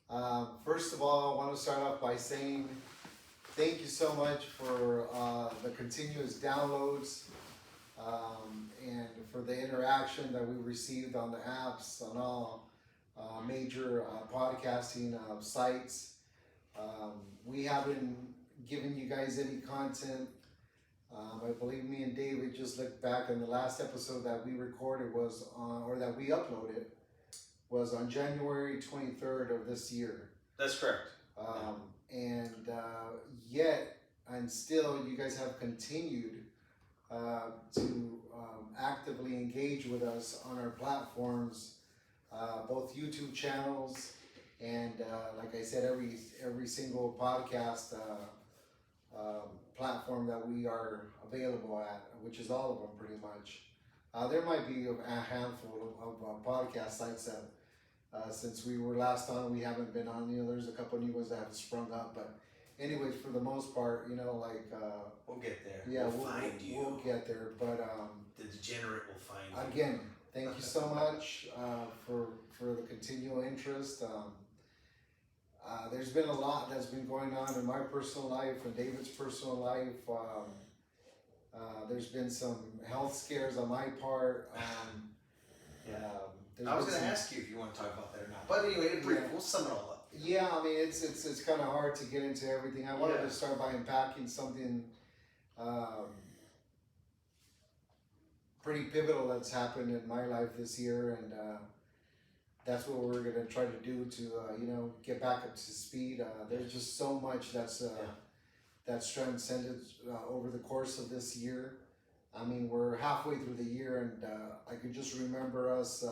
First of all, I want to start off by saying thank you so much for the continuous downloads and for the interaction that we received on the apps, on all major podcasting sites. We haven't given you guys any content. I believe me and David just looked back, and the last episode that we recorded was on, or that we uploaded, was on January 23rd of this year. That's correct. And yet, and still, you guys have continued to actively engage with us on our platforms, both YouTube channels and, like I said, every single podcast platform that we are available at, which is all of them pretty much. There might be a handful of podcast sites that, since we were last on, we haven't been on. There's a couple new ones that have sprung up, but anyways, for the most part, We'll get there. yeah, we'll find you. We'll get there. But The degenerate will find you. again, thank you so much for the continual interest. There's been a lot that's been going on in my personal life and David's personal life. There's been some health scares on my part. I was going to ask you if you want to talk about that or not. But anyway, we'll sum it all up. Yeah, I mean, it's kind of hard to get into everything. I wanted to start by unpacking something pretty pivotal that's happened in my life this year, and that's what we're gonna try to do to get back up to speed. There's just so much that's transcended over the course of this year. I mean, we're halfway through the year, and I could just remember us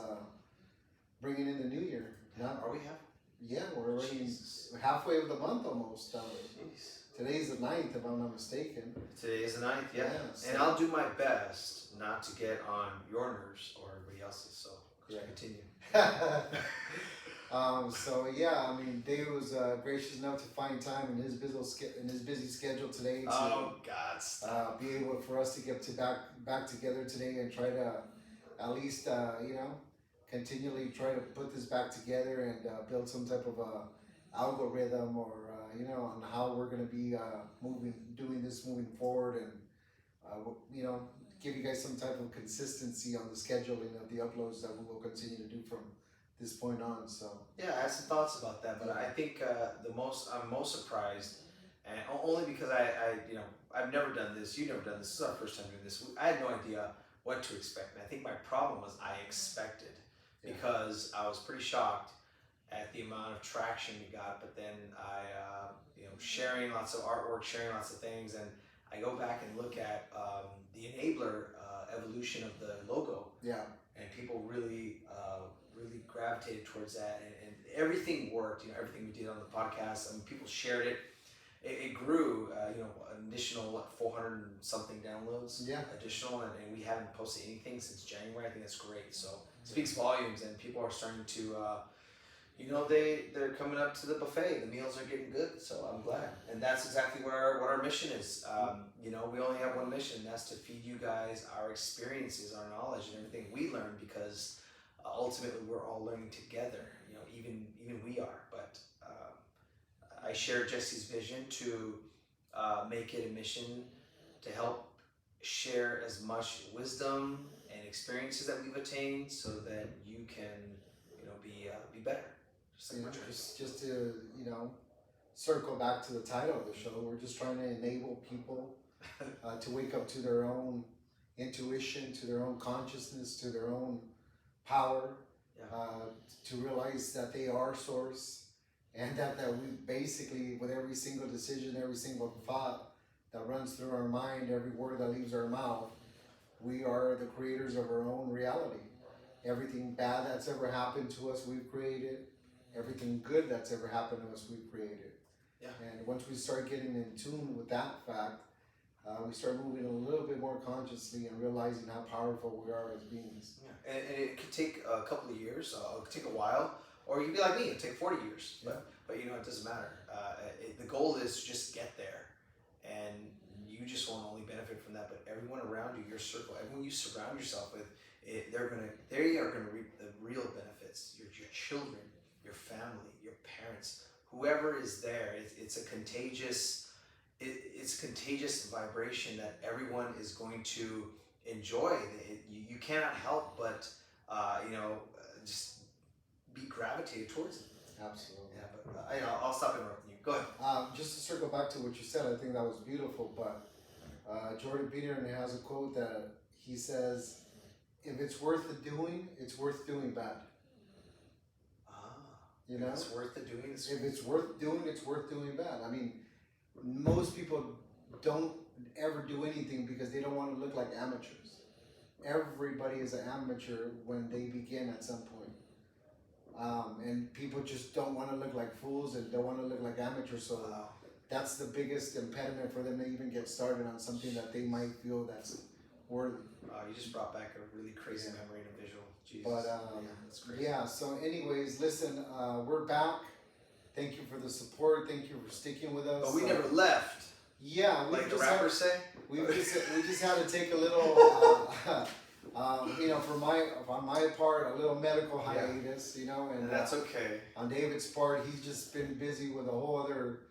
bringing in the new year. Are we half? Yeah, we're already halfway of the month almost. Jeez. Today's the 9th, if I'm not mistaken. Today is the 9th, yeah. So and I'll do my best not to get on your nerves or everybody else's, so continue. So yeah, I mean, Dave was gracious enough to find time in his busy schedule today to be able for us to get back together today and try to at least continually try to put this back together and build some type of algorithm or on how we're going to be doing this moving forward, and give you guys some type of consistency on the scheduling of the uploads that we will continue to do from this point on. So yeah, I have some thoughts about that, but I think I'm most surprised, and only because I've never done this. You've never done this. This is our first time doing this. I had no idea what to expect, and I think my problem was I expected, because I was pretty shocked at the amount of traction we got. But then I sharing lots of artwork, sharing lots of things, and I go back and look at the enabler evolution of the logo. Yeah. And people really gravitated towards that, and everything worked. Everything we did on the podcast. I mean, people shared it. It grew. An additional 400 and something downloads. Yeah. Additional, and we haven't posted anything since January. I think that's great. So it speaks volumes, and people are starting to. They're coming up to the buffet. The meals are getting good, so I'm glad. And that's exactly what our mission is. We only have one mission, and that's to feed you guys our experiences, our knowledge, and everything we learn, because ultimately we're all learning together. Even we are. But I share Jesse's vision to make it a mission to help share as much wisdom and experiences that we've attained, so that you can be better. Just to circle back to the title of the show, we're just trying to enable people to wake up to their own intuition, to their own consciousness, to their own power, to realize that they are source, and that we basically, with every single decision, every single thought that runs through our mind, every word that leaves our mouth, we are the creators of our own reality. Everything bad that's ever happened to us, we've created. Everything good that's ever happened to us, we've created. Yeah. And once we start getting in tune with that fact, we start moving a little bit more consciously and realizing how powerful we are as beings. Yeah. And it could take a couple of years, it could take a while, or you could be like me, it could take 40 years. Yeah. But it doesn't matter. The goal is to just get there. And you just won't only benefit from that, but everyone around you, your circle, everyone you surround yourself with, they are going to reap the real benefits. Your children, your family, your parents, parents, whoever is there, it's a contagious, it's a contagious vibration that everyone is going to enjoy. You cannot help but, just be gravitated towards it. Absolutely. Yeah, but I'll stop interrupting you. Go ahead. Just to circle back to what you said, I think that was beautiful. But Jordan Peterson has a quote that he says, "If it's worth the doing, it's worth doing bad." You know, it's worth the doing. If it's worth doing, it's worth doing bad. I mean, most people don't ever do anything because they don't want to look like amateurs. Everybody is an amateur when they begin at some point. And people just don't want to look like fools and don't want to look like amateurs. So that's the biggest impediment for them to even get started on something that they might feel that's worthy. You just brought back a really crazy memory and a visual. Jesus. But that's crazy. yeah, so anyways, listen, we're back. Thank you for the support. Thank you for sticking with us. But we never left. Yeah, like the rappers say. We just had to take a little, on my part, a little medical hiatus, and that's okay. On David's part, he's just been busy with a whole other,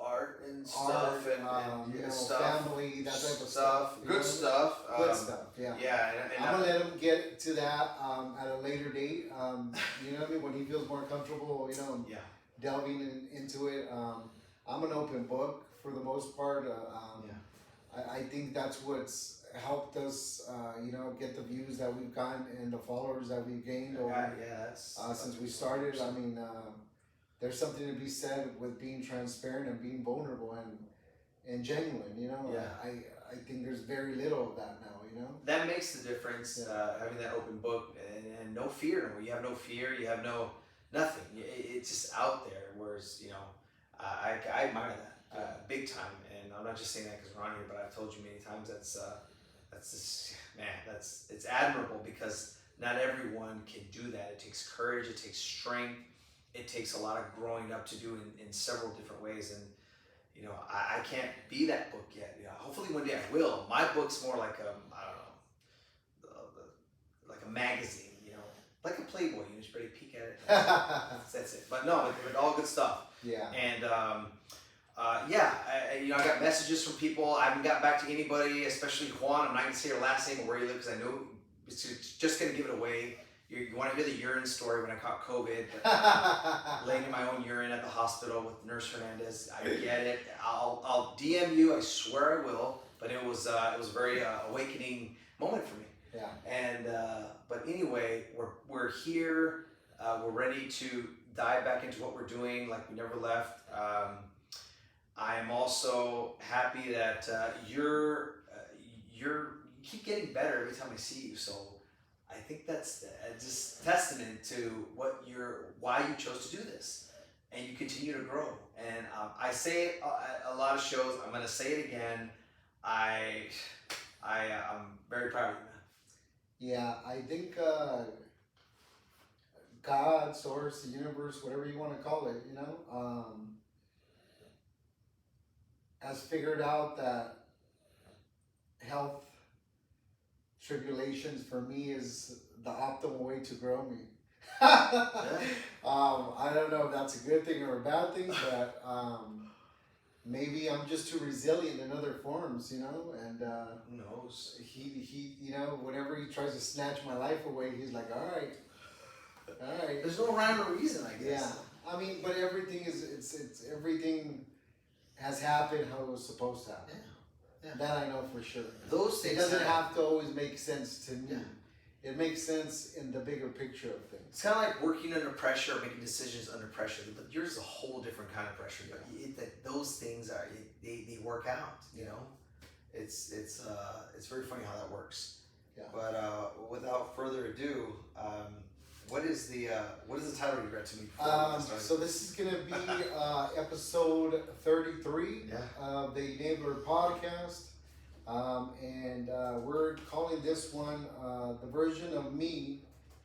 art and stuff, and stuff, family, that type of stuff. Good stuff. Good stuff. Yeah. Yeah, and I'm gonna let him get to that at a later date. You know what I mean? When he feels more comfortable, delving into it. I'm an open book for the most part. I think that's what's helped us, get the views that we've gotten and the followers that we've gained over since we started. I mean, there's something to be said with being transparent and being vulnerable and genuine. I think there's very little of that now. That makes the difference. Having that open book and no fear. You have no fear. You have nothing. It's just out there. Whereas I admire that big time, and I'm not just saying that because we're on here, but I've told you many times that's just, man, it's admirable because not everyone can do that. It takes courage, it takes strength, it takes a lot of growing up to do in several different ways, and I can't be that book yet. Hopefully one day I will. My book's more like like a magazine, like a Playboy. You just ready to peek at it. That's it. But no, but all good stuff. Yeah. And I got messages from people. I haven't got back to anybody, especially Juan. I'm not gonna say your last name or where you live because I know it's just gonna give it away. You want to hear the urine story when I caught COVID, but laying in my own urine at the hospital with Nurse Hernandez. I get it. I'll DM you. I swear I will. But it was a very awakening moment for me. Yeah. And but anyway, we're here. We're ready to dive back into what we're doing like we never left. I am also happy that you keep getting better every time I see you. So I think that's just testament to why you chose to do this, and you continue to grow. And I say it at a lot of shows. I'm gonna say it again. I'm very proud of you, man. Yeah, I think God, source, the universe, whatever you want to call it, has figured out that health tribulations for me is the optimal way to grow me. I don't know if that's a good thing or a bad thing, but maybe I'm just too resilient in other forms, and who knows? He whenever he tries to snatch my life away, he's like, all right. There's no rhyme or reason, I guess. Yeah, I mean, but everything everything has happened how it was supposed to happen. Yeah. That I know for sure. Those things. It doesn't have to always make sense to me. Yeah. It makes sense in the bigger picture of things. It's kind of like working under pressure, or making decisions under pressure. But yours is a whole different kind of pressure. But those things they work out. It's very funny how that works. Yeah. But without further ado, what is the title you read to me? So this is gonna be episode 33 of the Enabler Podcast, and we're calling this one the version of me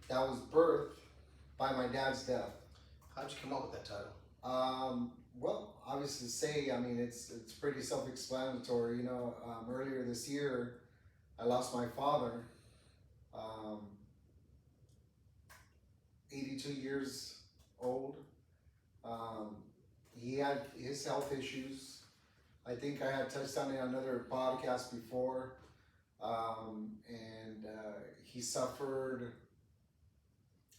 that was birthed by my dad's death. How'd you come up with that title? Well, obviously, it's pretty self-explanatory. Earlier this year, I lost my father. 82 years old. He had his health issues. I think I had touched on it on another podcast before. And he suffered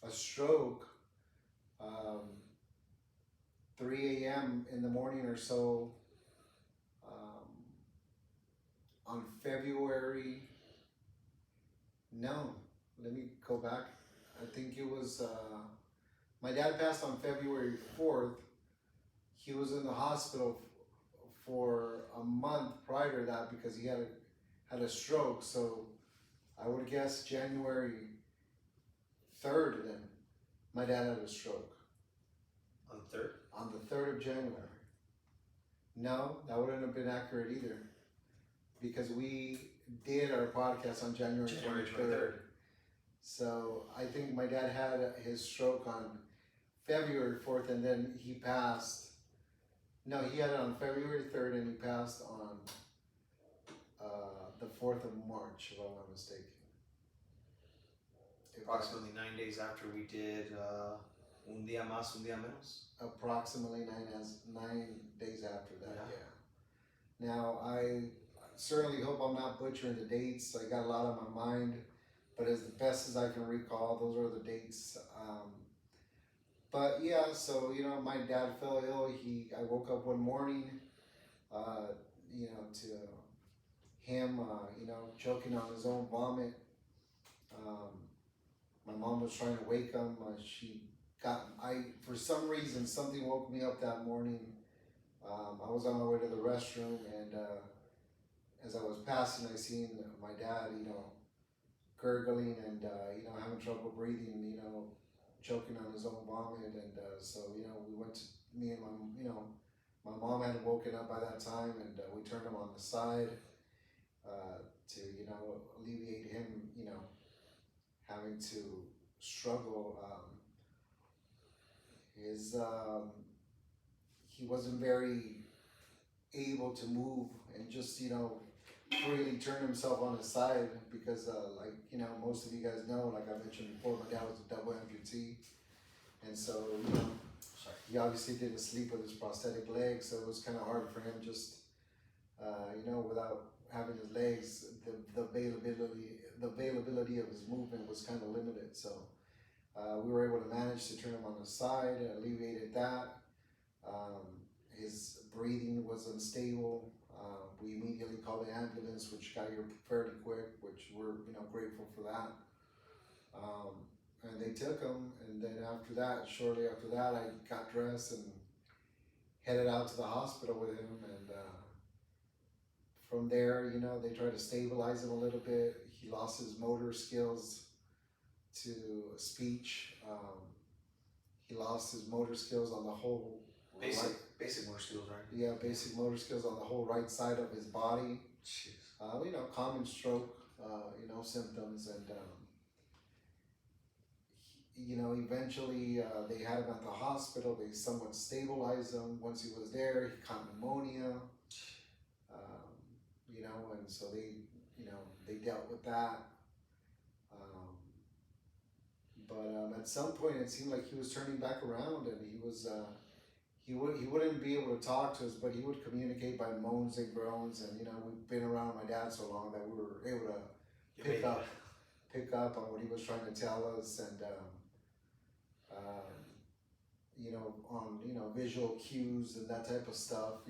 a stroke 3 a.m. in the morning or so on February. No, let me go back. I think it was my dad passed on February 4th. He was in the hospital for a month prior to that because he had a stroke. So I would guess January 3rd. Then my dad had a stroke. On the 3rd? On the 3rd of January. No, that wouldn't have been accurate either, because we did our podcast on January 23rd. So I think my dad had his stroke on February 4th, and then he passed. No, he had it on February 3rd, and he passed on the 4th of March, if I'm not mistaken. Approximately 9 days after we did Un Día Más, Un Día Menos. Approximately 9 days after that, yeah. Now, I certainly hope I'm not butchering the dates. I got a lot on my mind, but as the best as I can recall, those are the dates. But yeah, so my dad fell ill. I woke up one morning, to him, choking on his own vomit. My mom was trying to wake him. For some reason, something woke me up that morning. I was on my way to the restroom, and as I was passing, I seen my dad, gurgling and having trouble breathing, choking on his own vomit, and so we went to me and my mom hadn't woken up by that time, and we turned him on the side to alleviate him, having to struggle. He wasn't very able to move and just freely turn himself on his side because most of you guys know, like I mentioned before, my dad was a double amputee, and so he obviously didn't sleep with his prosthetic leg, so it was kind of hard for him just without having his legs, the availability of his movement was kind of limited. So we were able to manage to turn him on the side, alleviated that. His breathing was unstable. We immediately called the ambulance, which got here fairly quick, which we're grateful for that. And they took him, and then shortly after that, I got dressed and headed out to the hospital with him, and from there, they tried to stabilize him a little bit. He lost his motor skills to speech. He lost his motor skills on the whole basic motor skills, right? Yeah, basic motor skills on the whole right side of his body. Jeez. Common stroke, symptoms, and eventually they had him at the hospital. They somewhat stabilized him. Once he was there, he caught pneumonia. And so they dealt with that. But at some point, it seemed like he was turning back around, and he was he wouldn't be able to talk to us, but he would communicate by moans and groans. And we've been around my dad so long that we were able to pick up on what he was trying to tell us, and on visual cues and that type of stuff.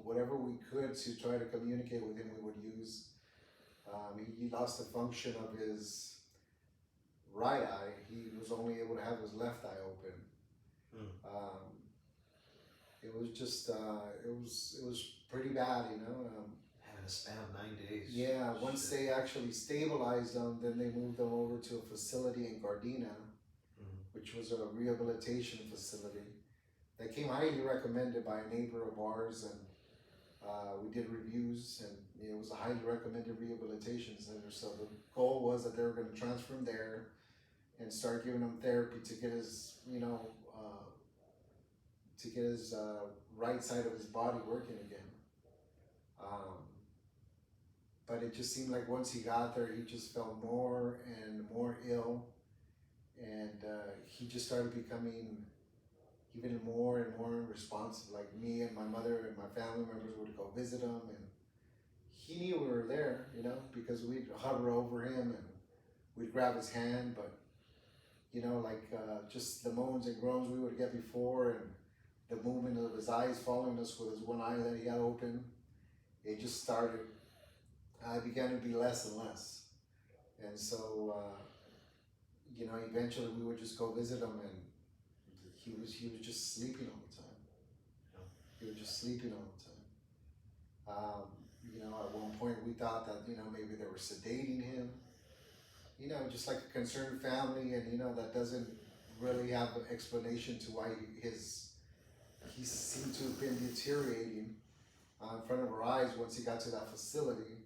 Whatever we could to try to communicate with him, we would use. He lost the function of his right eye. He was only able to have his left eye open. It was just it was pretty bad, Having a span of 9 days. Yeah, once they actually stabilized him, then they moved him over to a facility in Gardena, which was a rehabilitation facility that came highly recommended by a neighbor of ours, and we did reviews, and it was a highly recommended rehabilitation center. So the goal was that they were going to transfer him there and start giving him therapy to get his, right side of his body working again. But it just seemed like once he got there, he just felt more and more ill, and he just started becoming even more and more responsive. Like me and my mother and my family members would go visit him, and he knew we were there, you know, because we'd hover over him and we'd grab his hand. But you know, like just the moans and groans we would get before, and the movement of his eyes following us with his one eye that he had open, it just started. I began to be less and less, and so you know, eventually we would just go visit him, and he was just sleeping all the time. You know, he was just sleeping all the time. You know, at one point we thought that, you know, maybe they were sedating him. You know, just like a concerned family, and you know, that doesn't really have an explanation to why he seemed to have been deteriorating in front of our eyes once he got to that facility.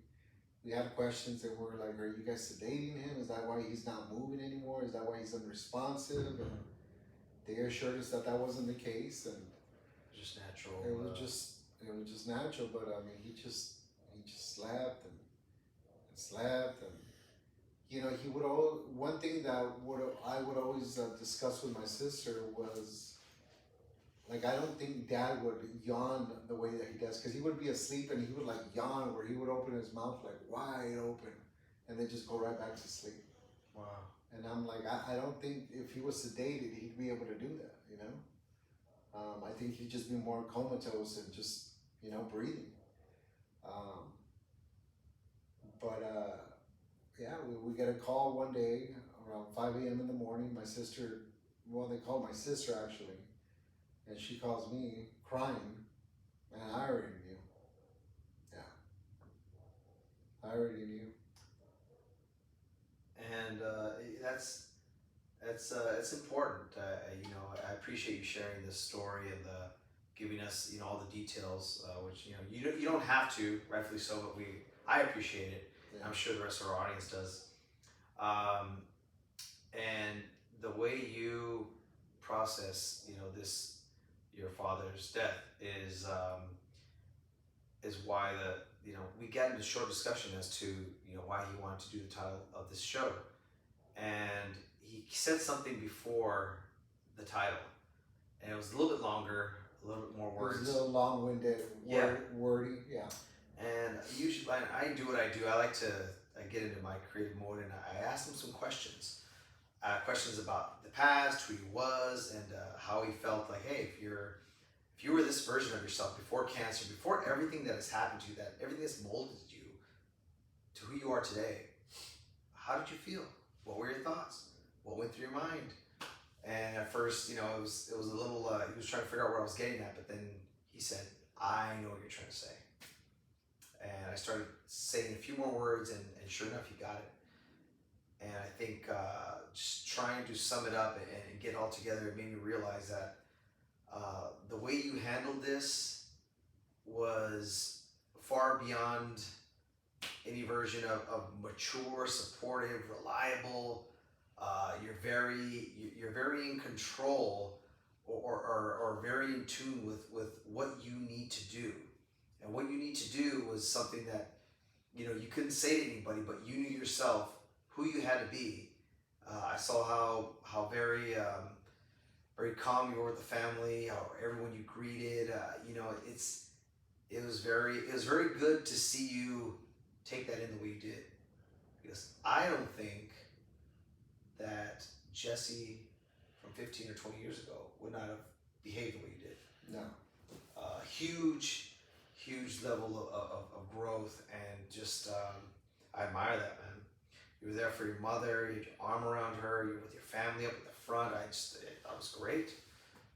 We had questions and we're like, are you guys sedating him? Is that why he's not moving anymore? Is that why he's unresponsive? And they assured us that that wasn't the case, and Just natural. it was just natural. But I mean, he just slept and slept, and you know, he would one thing that I would always discuss with my sister was, like, I don't think Dad would yawn the way that he does, because he would be asleep and he would like yawn, where he would open his mouth like wide open and then just go right back to sleep. Wow. And I'm like, I don't think if he was sedated he'd be able to do that, you know. I think he'd just be more comatose and just, you know, breathing. Yeah, we get a call one day around 5 a.m. in the morning. My sister, well, they called my sister actually, and she calls me crying, and I already knew. Yeah, I already knew. And it's important. You know, I appreciate you sharing this story and giving us, you know, all the details, which, you know, you don't have to, rightfully so, but I appreciate it. Yeah. I'm sure the rest of our audience does. And the way you process, you know, your father's death is why you know, we get into a short discussion as to, you know, why he wanted to do the title of this show. And he said something before the title, and it was a little bit longer, a little bit more words. It was a little long-winded, wordy, yeah. And usually, I do what I do. I like to get into my creative mode, and I asked him some questions. Questions about the past, who he was, and how he felt. Like, hey, if you were this version of yourself before cancer, before everything that has happened to you, that everything that's molded you to who you are today, how did you feel? What were your thoughts? What went through your mind? And at first, you know, it was a little. He was trying to figure out where I was getting at, but then he said, "I know what you're trying to say." And I started saying a few more words, and sure enough, he got it. And I think just trying to sum it up and get it all together, it made me realize that the way you handled this was far beyond any version of mature, supportive, reliable. You're very in control, or very in tune with what you need to do. And what you need to do was something that, you know, you couldn't say to anybody, but you knew yourself who you had to be. I saw how very calm you were with the family, how everyone you greeted. You know, it was very good to see you take that in the way you did, because I don't think that Jesse from 15 or 20 years ago would not have behaved the way you did. No. Huge level of growth, and just I admire that, man. You were there for your mother, you had your arm around her, you were with your family up at the front. That was great.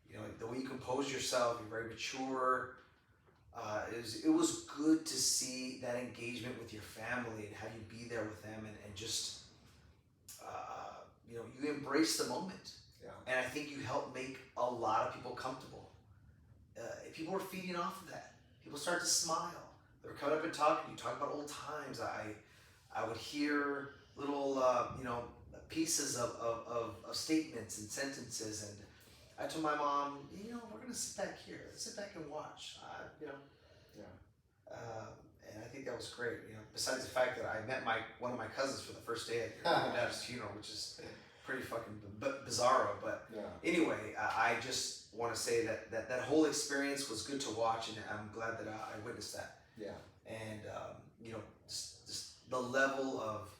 You know, the way you composed yourself, you're very mature. It was good to see that engagement with your family and have you be there with them, and just you know, you embrace the moment. Yeah. And I think you helped make a lot of people comfortable. People were feeding off of that. People started to smile. They were coming up and talking to you, talking about old times. I would hear little you know, pieces of statements and sentences, and I told my mom, you know, we're gonna sit back here, sit back and watch. You know. Yeah. And I think that was great. You know, besides the fact that I met one of my cousins for the first day at your dad's funeral, which is pretty fucking bizarro. But Yeah. anyway, I just want to say that whole experience was good to watch, and I'm glad that I witnessed that. Yeah. And you know, just the level of,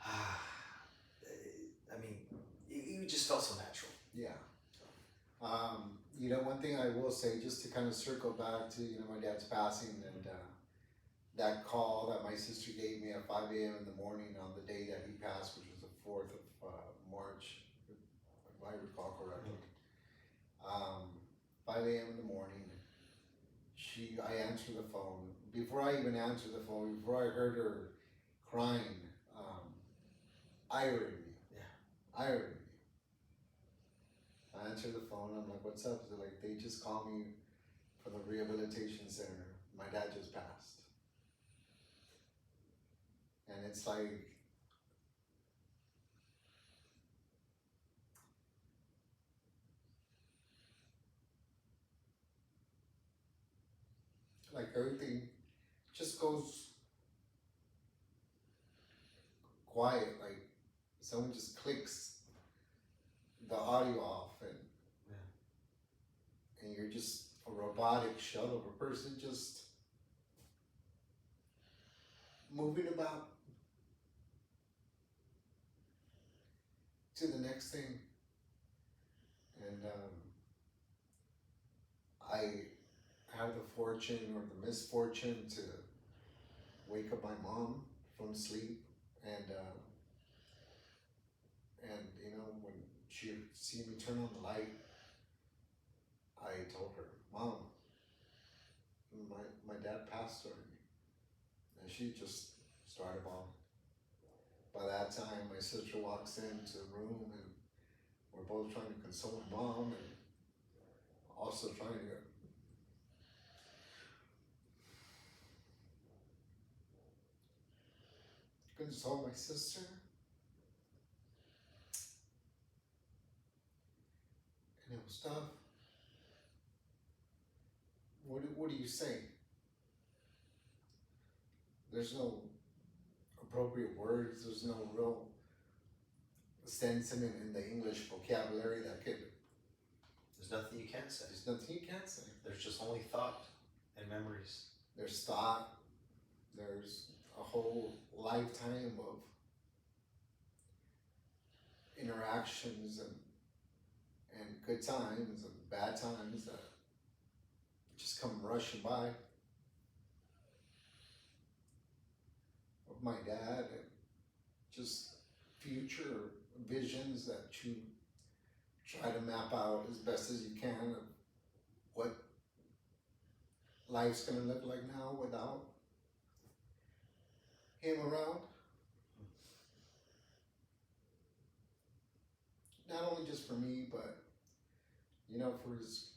I mean, it just felt so natural. Yeah. You know, one thing I will say, just to kind of circle back to, you know, my dad's passing and that call that my sister gave me at 5 a.m. in the morning on the day that he passed, which was the 4th of March, if I recall correctly. 5 a.m. in the morning, I answered the phone. Before I even answered the phone, before I heard her crying, irony. Yeah. Irony. I answered the phone. I'm like, "What's up?" They're like, "They just called me from the rehabilitation center. My dad just passed." And it's like, everything just goes quiet. Like someone just clicks the audio off, and you're just a robotic shell of a person just moving about to the next thing. And I had the fortune or the misfortune to wake up my mom from sleep, and you know, when she see me turn on the light, I told her, "Mom, my dad passed already," and she just started bawling. By that time, my sister walks into the room, and we're both trying to console Mom, and also trying to console my sister. And it was tough. What do you say? There's no appropriate words. There's no real sentiment in the English vocabulary that could. There's nothing you can say. There's nothing you can't say. There's just only thought and memories. There's thought. There's a whole lifetime of interactions and good times and bad times that just come rushing by. Of my dad, and just future visions that you try to map out as best as you can of what life's gonna look like now without him around. Not only just for me, but you know, for his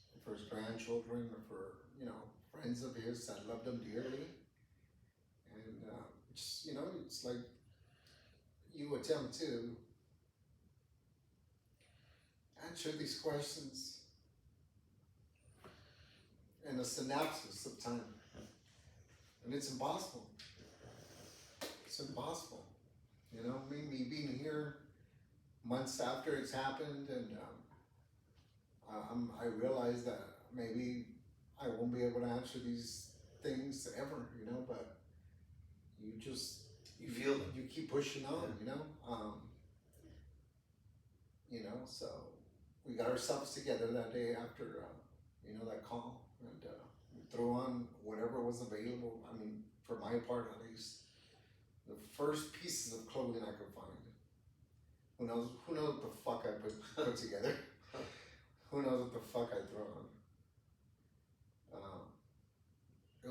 grandchildren, or for, you know, friends of his that loved him dearly. And just, you know, it's like you attempt to answer these questions in a synopsis of time, and it's impossible. It's impossible. You know, me being here months after it's happened, and I realize that maybe I won't be able to answer these things ever, you know, but you feel them. You keep pushing on, you know. You know, so we got ourselves together that day after, you know, that call, and we threw on whatever was available. I mean, for my part at least, the first pieces of clothing I could find. Who knows what the fuck I put together. Who knows what the fuck I threw on. It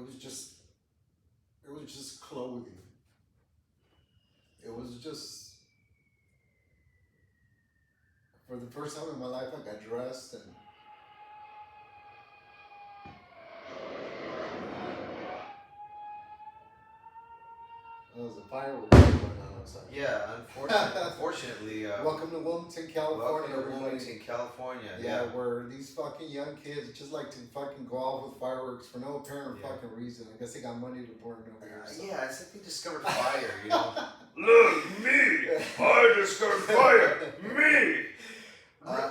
was just clothing. It was just, for the first time in my life, I got dressed, and there was a firework going on outside. Yeah, unfortunately. Welcome to Wilmington, California. Welcome to everybody. Wilmington, California. Yeah, where these fucking young kids just like to fucking go off with fireworks for no apparent fucking reason. I guess they got money to burn over here. So. Yeah, it's like they discovered fire, you know. Look, me! I discovered fire! Me!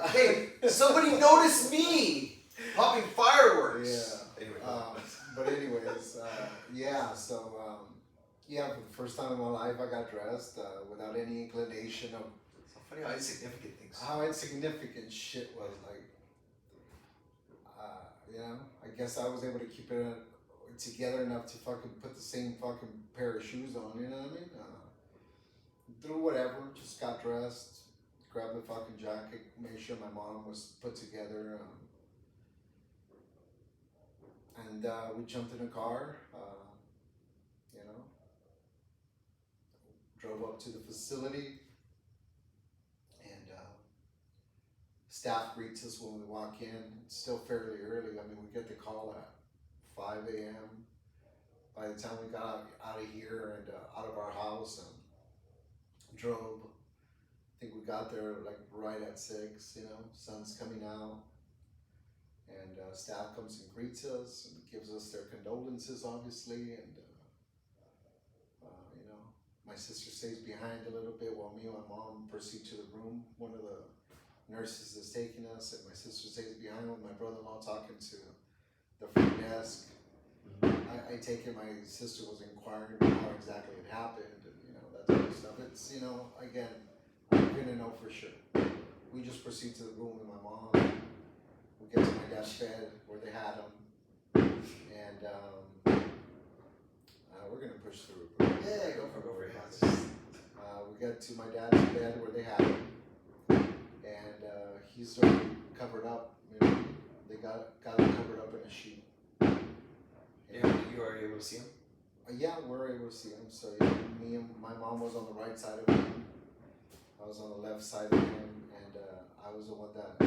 Hey, somebody noticed me popping fireworks. Yeah. Anyway. But anyways, yeah. So yeah, for the first time in my life, I got dressed without any inclination of So funny how insignificant things. how insignificant shit was. Like, you know, I guess I was able to keep it together enough to fucking put the same fucking pair of shoes on. You know what I mean? Through whatever, just got dressed, grabbed the fucking jacket, made sure my mom was put together. And we jumped in a car, you know, drove up to the facility, and staff greets us when we walk in. It's still fairly early. I mean, we get the call at 5 a.m. By the time we got out of here and out of our house and drove, I think we got there like right at 6, you know, sun's coming out. And staff comes and greets us and gives us their condolences, obviously. And, you know, my sister stays behind a little bit while me and my mom proceed to the room. One of the nurses is taking us, and my sister stays behind with my brother-in-law talking to the front desk. I take it my sister was inquiring how exactly it happened, and, you know, that type of stuff. It's, you know, again, I'm gonna know for sure. We just proceed to the room with my mom. We get to my dad's bed where they had him, and we're gonna push through. Yeah, go for it. We get to my dad's bed where they had him, and he's already covered up. You know, they got him covered up in a sheet. Yeah, you are able to see him? Yeah, we're able to see him. So yeah, me and my mom was on the right side of him. I was on the left side of him, and I was the one that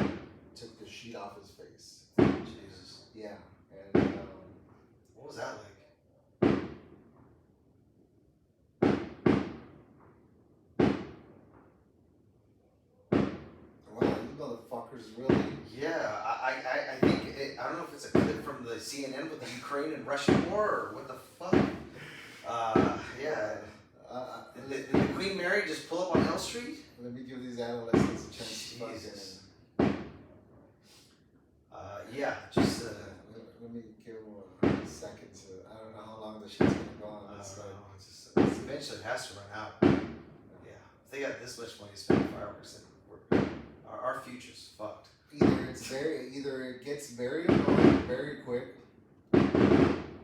took the sheet off his face. Jesus. Yeah, and what was that like? wow, you motherfuckers really. Yeah, I think I don't know if it's a clip from the CNN with the Ukraine and Russia war or what the fuck. Yeah. Did the Queen Mary just pull up on L Street? Let me give these adolescents a chance to Jesus. Yeah, just. Let me give them a second to. I don't know how long the shit's gonna go on. It's eventually it has to run out. Yeah, if they got this much money to spend on fireworks, then our future's fucked. Either it gets very annoying very quick,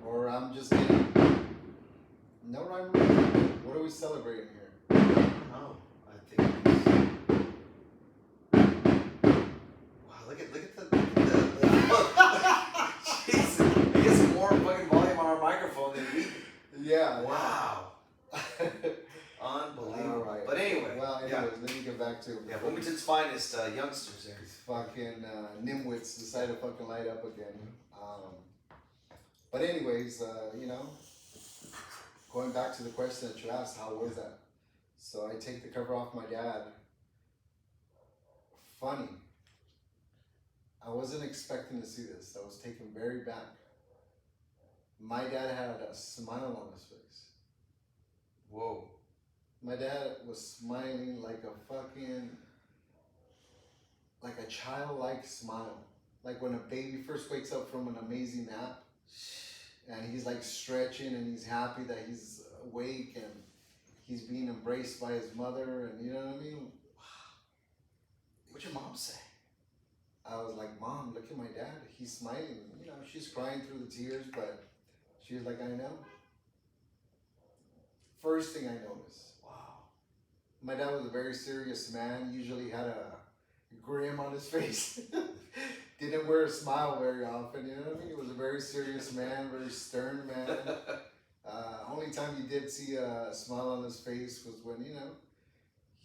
or I'm just getting no rhyme or reason. What are we celebrating here? I don't know. I think. Wow, look at the Jesus, we get some more fucking volume on our microphone than we. Yeah. Wow. Unbelievable. All right. But anyway. Well, anyways, let me get back to it. Yeah, Wilmington's finest youngsters there. These fucking nimwits decide to fucking light up again. But anyways, you know, going back to the question that you asked, how was that? So I take the cover off my dad. Funny. I wasn't expecting to see this. I was taken very back. My dad had a smile on his face. Whoa. My dad was smiling like a childlike smile. Like when a baby first wakes up from an amazing nap and he's like stretching and he's happy that he's awake and he's being embraced by his mother, and you know what I mean? What'd your mom say? I was like, Mom, look at my dad. He's smiling. You know, she's crying through the tears, but she was like, I know. First thing I noticed. Wow. My dad was a very serious man. Usually had a grin on his face. Didn't wear a smile very often, you know what I mean? He was a very serious man, very stern man. Only time you did see a smile on his face was when, you know,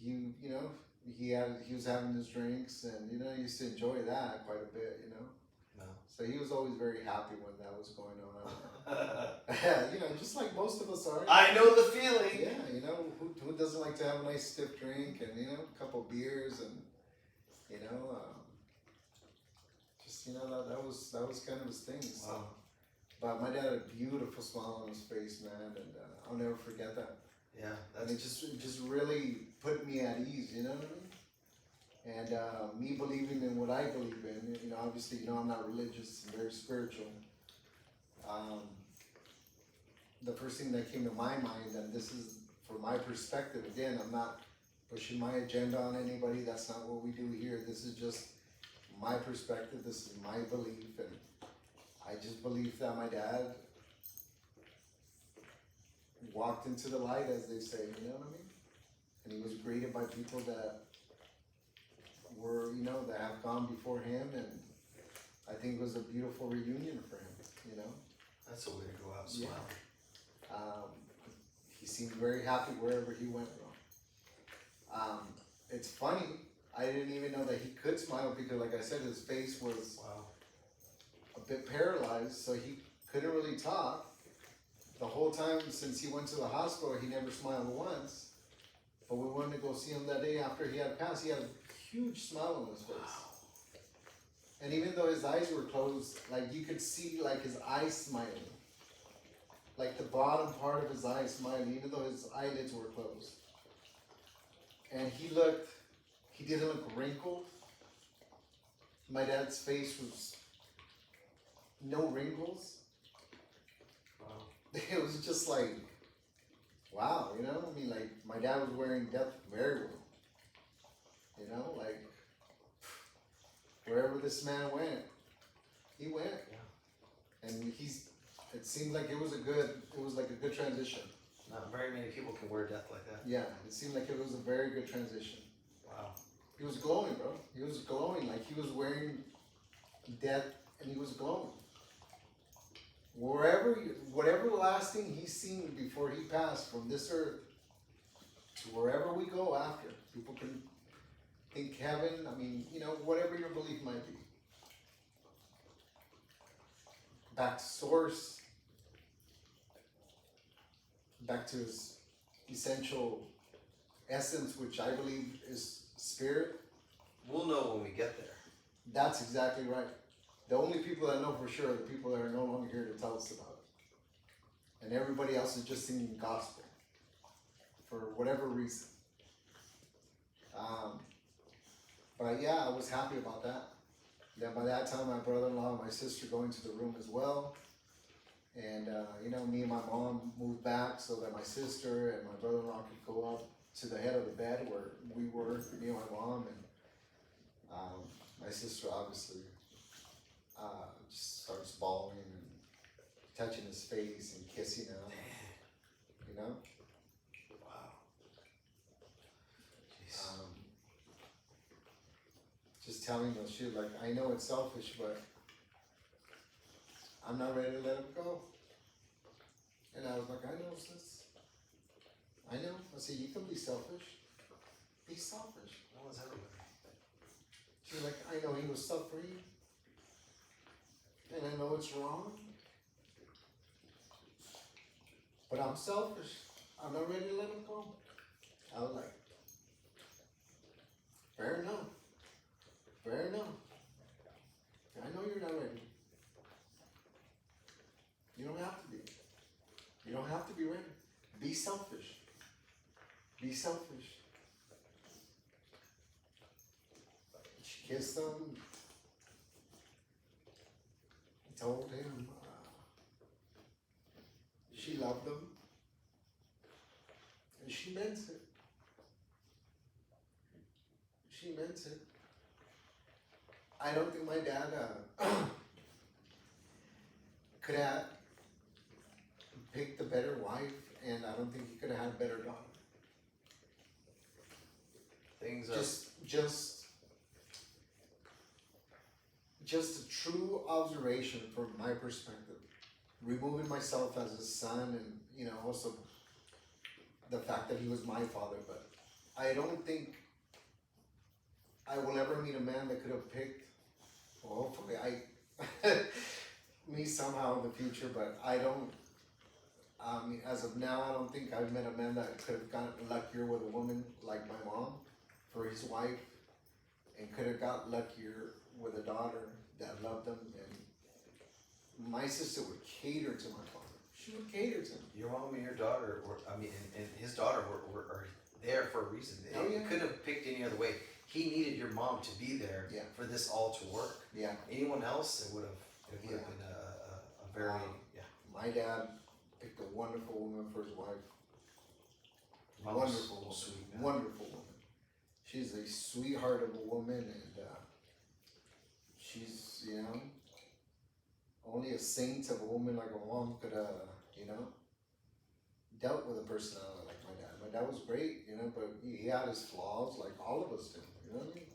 he was having his drinks, and, you know, he used to enjoy that quite a bit, you know. No. So he was always very happy when that was going on. You know, just like most of us are. I know the feeling. Yeah, you know, who doesn't like to have a nice stiff drink and, you know, a couple beers and, you know, just, you know, that was kind of his thing. So. Wow. But my dad had a beautiful smile on his face, man, and I'll never forget that. Yeah, And it just really put me at ease, you know what I mean? And me believing in what I believe in, you know, obviously, you know, I'm not religious, I'm very spiritual. The first thing that came to my mind, and this is from my perspective, again, I'm not pushing my agenda on anybody, that's not what we do here. This is just my perspective, this is my belief, and I just believe that my dad walked into the light, as they say, you know what I mean? And he was greeted by people that were, you know, that have gone before him, and I think it was a beautiful reunion for him, you know? That's a way to go out smiling. He seemed very happy wherever he went. It's funny, I didn't even know that he could smile because, like I said, his face was a bit paralyzed, so he couldn't really talk. The whole time since he went to the hospital, he never smiled once. But we wanted to go see him that day after he had passed. He had a huge smile on his face. And even though his eyes were closed, like you could see like his eyes smiling. Like the bottom part of his eyes smiling, even though his eyelids were closed. And he didn't look wrinkled. My dad's face was no wrinkles. Wow. It was just like, wow, you know? I mean, like, my dad was wearing death very well. You know, like, wherever this man went, he went. Yeah. And it seemed like it was like a good transition. Not very many people can wear death like that. Yeah, it seemed like it was a very good transition. Wow. He was glowing, bro. He was glowing, like he was wearing death and he was glowing. Whatever last thing he's seen before he passed from this earth to wherever we go after, people can think heaven, I mean, you know, whatever your belief might be. Back to source, back to his essential essence, which I believe is spirit. We'll know when we get there. That's exactly right. The only people that know for sure are the people that are no longer here to tell us about it. And everybody else is just singing gospel for whatever reason. But yeah, I was happy about that. Then by that time, my brother-in-law and my sister go into the room as well. And, you know, me and my mom moved back so that my sister and my brother-in-law could go up to the head of the bed where we were, me and my mom. And my sister obviously just starts bawling and touching his face and kissing him, you know? Wow. Just telling those shit, like, I know it's selfish, but I'm not ready to let him go. And I was like, I know, sis. I know. I said, you can be selfish. Be selfish. No one's ever been. She's like, I know he was suffering. And I know it's wrong. But I'm selfish. I'm not ready to let him go. I was like, fair enough. Fair enough. I know you're not ready. You don't have to be. You don't have to be ready. Be selfish. Be selfish. She kissed him. Told him she loved him. And she meant it. She meant it. I don't think my dad could have picked a better wife, and I don't think he could have had a better daughter. Things are just a true observation from my perspective, removing myself as his son, and you know, also the fact that he was my father. But I don't think I will ever meet a man that could have picked. Well, hopefully, me somehow in the future, but I don't. As of now, I don't think I've met a man that could have gotten luckier with a woman like my mom for his wife, and could have got luckier with a daughter that loved him. And my sister would cater to my father. She would cater to him. your mom and your daughter, and his daughter are there for a reason. Oh, yeah. He couldn't have picked any other way. he needed your mom to be there Yeah. for this all to work. Yeah. Anyone else, it would have been a very My dad picked a wonderful woman for his wife. Mom's Wonderful woman. sweet. Yeah. Wonderful woman. She's a sweetheart of a woman, and she's, you know, only a saint of a woman like a mom could, you know, dealt with a personality like my dad. My dad was great, you know, but he had his flaws like all of us do. You know what I mean?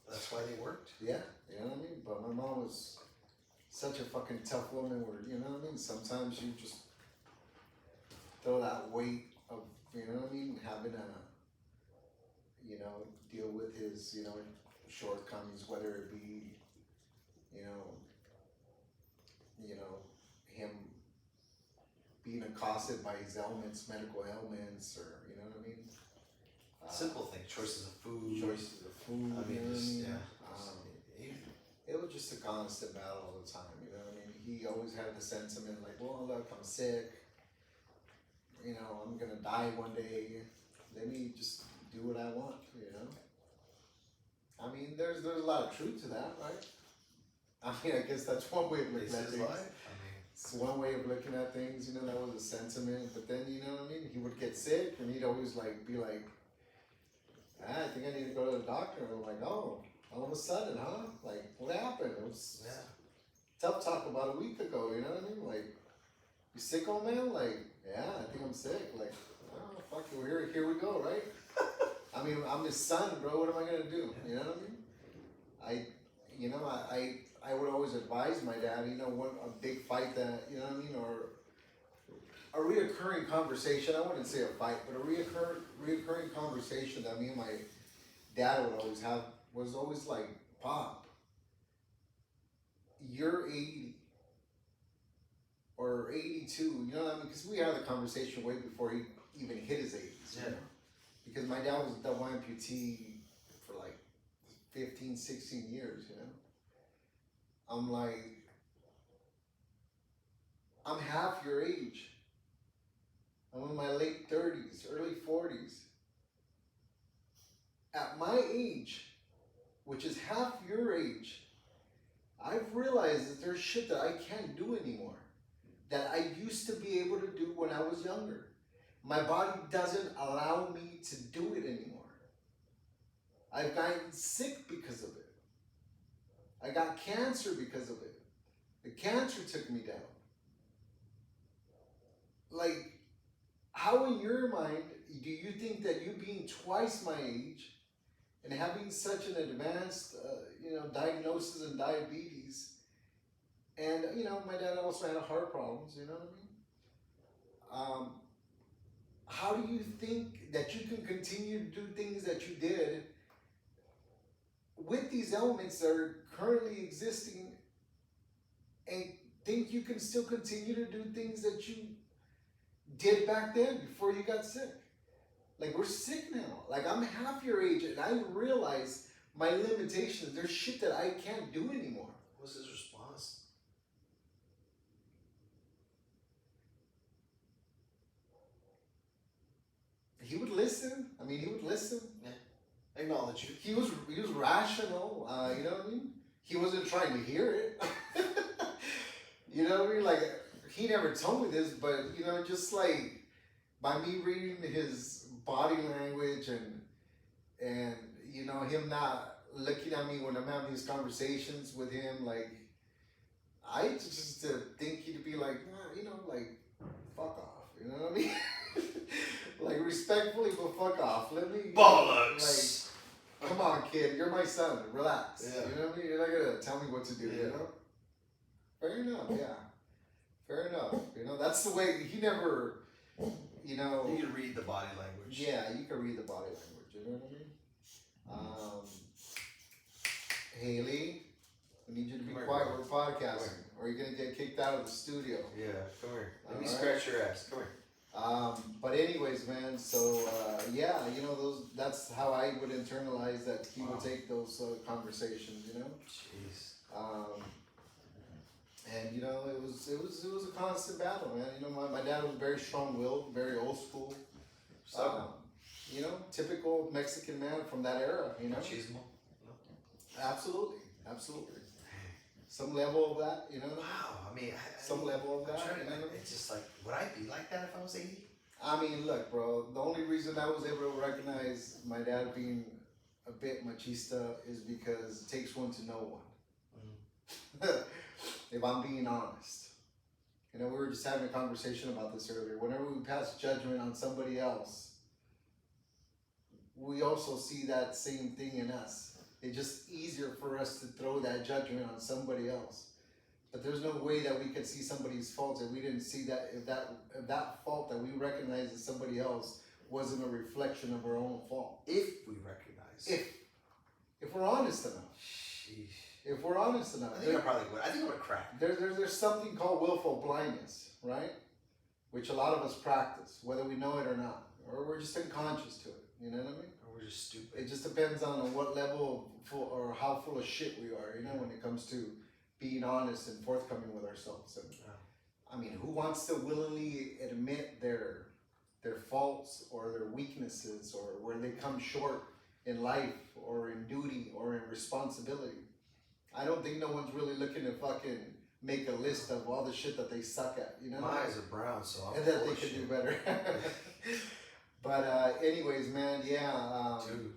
That's why they worked. Yeah, you know what I mean? But my mom was such a fucking tough woman where, you know what I mean? Sometimes you just throw that weight of, you know what I mean? Having to, you know, deal with his, you know, shortcomings, whether it be, you know, him being accosted by his ailments, medical ailments, or, you know what I mean? Simple thing, choices of food. Choices of food, I mean, you know what I just, mean? yeah. It was just a constant battle all the time, you know what I mean? He always had the sentiment like, well, look, I'm sick, you know, I'm gonna die one day, let me just do what I want, you know? I mean, there's a lot of truth to that, right? I mean, I guess that's one way of looking This at is things. life. I mean, It's one way of looking at things, you know, that was a sentiment, but then, you know what I mean? He would get sick, and he'd always, like, be like, I think I need to go to the doctor, and I'm like, oh, all of a sudden, huh? Like, what happened? It was tough talk about a week ago, you know what I mean? Like, you sick, old man? Like, yeah, I think I'm sick. Like, oh, fuck it, here we go, right? I mean, I'm his son, bro, what am I gonna do? You know what I mean? I would always advise my dad, you know, what a big fight that, you know what I mean, or a reoccurring conversation, I wouldn't say a fight, but a reoccurring conversation that me and my dad would always have was always like, Pop, you're 80 or 82, you know what I mean? Because we had the conversation way before he even hit his 80s, you know? Because my dad was a double amputee for like 15, 16 years, you know? I'm like, I'm half your age. I'm in my late 30s, early 40s. At my age, which is half your age, I've realized that there's shit that I can't do anymore that I used to be able to do when I was younger. My body doesn't allow me to do it anymore. I've gotten sick because of it. I got cancer because of it. The cancer took me down. Like, how in your mind do you think that you being twice my age and having such an advanced, diagnosis in diabetes, and, you know, my dad also had heart problems, you know what I mean? How do you think that you can continue to do things that you did with these elements that are currently existing and think you can still continue to do things that you did back then before you got sick? Like, we're sick now. Like, I'm half your age and I realize my limitations. There's shit that I can't do anymore. What was his response? He would listen. I mean, he would listen. Yeah. Acknowledge you. He was rational, you know what I mean? He wasn't trying to hear it. You know what I mean? Like, he never told me this, but, you know, just like by me reading his body language and you know, him not looking at me when I'm having these conversations with him, like, I just think he'd be like, nah, you know, like, fuck off, you know what I mean? Like, respectfully, but fuck off. Let me, Bollocks! like, come on, kid, you're my son, relax. Yeah. You know what I mean? You're not gonna tell me what to do, you know? Fair enough, yeah. Fair enough. You know, that's the way, he never, you know. You can read the body language. Yeah, you can read the body language, you know what I mean? Haley, we need you to be quiet, we're podcasting, or you're gonna get kicked out of the studio. Yeah, come here. Let me All scratch your ass. Come here. But anyways, man, so, yeah, you know, that's how I would internalize that he would take those conversations, you know? Jeez. And, you know, it was a constant battle, man. You know, my dad was very strong-willed, very old school. you know, typical Mexican man from that era, you know. Machismo. Absolutely, absolutely. Some level of that, you know. Wow. I mean, Some level of I'm that. trying You to, know? it's just like, would I be like that if I was 80? I mean, look, bro. The only reason I was able to recognize my dad being a bit machista is because it takes one to know one. If I'm being honest, you know, we were just having a conversation about this earlier. Whenever we pass judgment on somebody else, we also see that same thing in us. It's just easier for us to throw that judgment on somebody else. But there's no way that we could see somebody's faults if we didn't see that if that fault that we recognize in somebody else wasn't a reflection of our own fault. If we recognize. If we're honest enough. Sheesh. If we're honest enough. I think I probably would. I think I would crack. There's something called willful blindness, right? Which a lot of us practice, whether we know it or not. Or we're just unconscious to it. You know what I mean? Or we're just stupid. It just depends on what level of full, or how full of shit we are, you know, when it comes to being honest and forthcoming with ourselves. And I mean, who wants to willingly admit their faults or their weaknesses or where they come short in life or in duty or in responsibility? I don't think no one's really looking to fucking make a list of all the shit that they suck at, you know? My eyes are brown, so I'm And that full they of could shit. do better. But anyways, man, yeah. Dude.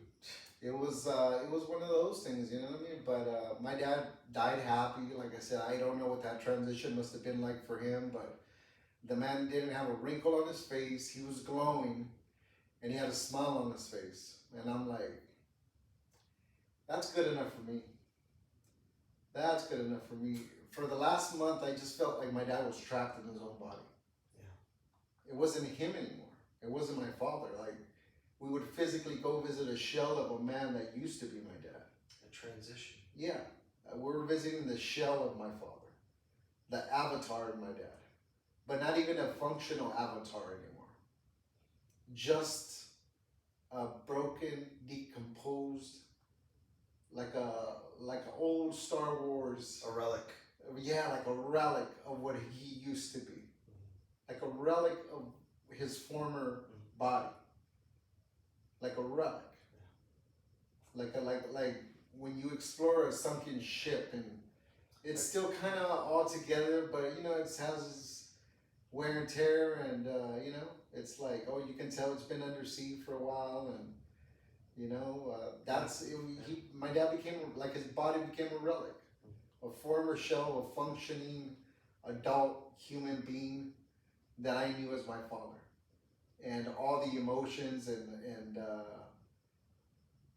It was one of those things, you know what I mean? But my dad died happy. Like I said, I don't know what that transition must have been like for him, but the man didn't have a wrinkle on his face. He was glowing, and he had a smile on his face. And I'm like, that's good enough for me. That's good enough for me. For the last month, I just felt like my dad was trapped in his own body. Yeah. It wasn't him anymore. It wasn't my father. Like, we would physically go visit a shell of a man that used to be my dad. A transition. Yeah, we're visiting the shell of my father, the avatar of my dad, but not even a functional avatar anymore. Just a broken, decomposed, like an old Star Wars. A relic. Yeah, like a relic of what he used to be, like a relic of his former body. Like a relic, like when you explore a sunken ship and it's still kind of all together, but you know it has its wear and tear, and you know it's like, oh, you can tell it's been under sea for a while, and you know my dad became like, his body became a relic, a former shell, a functioning adult human being that I knew as my father. And all the emotions and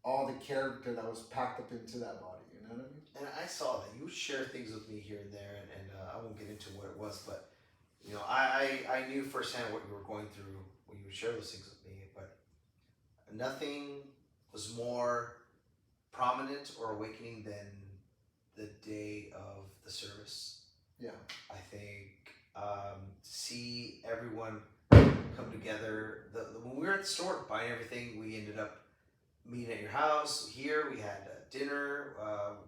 all the character that was packed up into that body, you know what I mean? And I saw that you would share things with me here and there, and I won't get into what it was, but you know, I knew firsthand what you were going through when you would share those things with me. But nothing was more prominent or awakening than the day of the service. Yeah. I think see everyone come together. When we were at the store buying everything, we ended up meeting at your house. Here we had dinner. What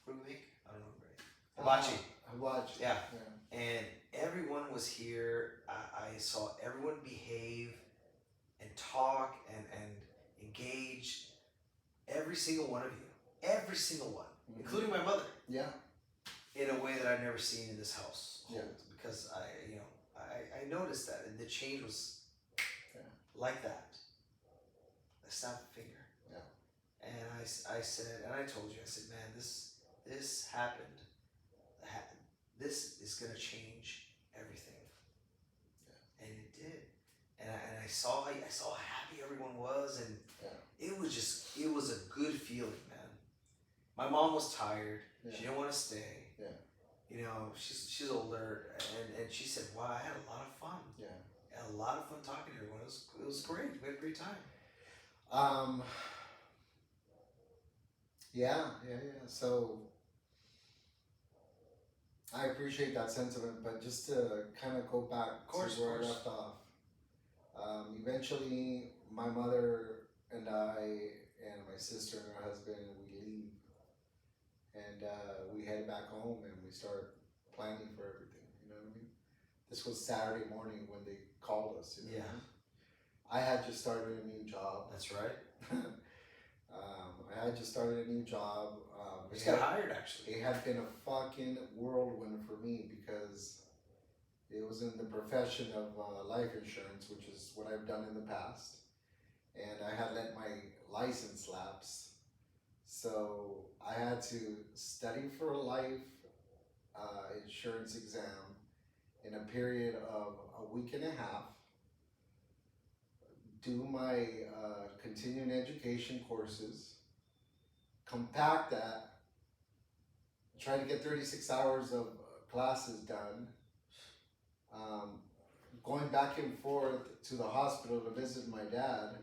do we make? I don't know. Hibachi. Hibachi. Yeah. And everyone was here. I saw everyone behave and talk and engage. Every single one of you. Every single one. Mm-hmm. Including my mother. Yeah. In a way that I've never seen in this house. Yeah. Because I noticed that, and the change was like that. I snapped a finger. Yeah. And I said, and I told you, I said, man, this happened. This is gonna change everything. Yeah. And it did. And I saw how happy everyone was, and it was a good feeling, man. My mom was tired. Yeah. She didn't want to stay. Yeah. You know, she's older, and she said, wow, I had a lot of fun. Yeah. I had a lot of fun talking to everyone. It was great. We had a great time. Yeah. So I appreciate that sentiment, but just to kind of go back to where I left off. Eventually, my mother and I and my sister and her husband, we leave. And we head back home and we start planning for everything, you know what I mean? This was Saturday morning when they called us, you know? Yeah. I had just started a new job. That's right. I had just started a new job. You just got hired, actually. It had been a fucking whirlwind for me because it was in the profession of life insurance, which is what I've done in the past. And I had let my license lapse. So I had to study for a life insurance exam in a period of a week and a half, do my continuing education courses, compact that, try to get 36 hours of classes done, going back and forth to the hospital to visit my dad,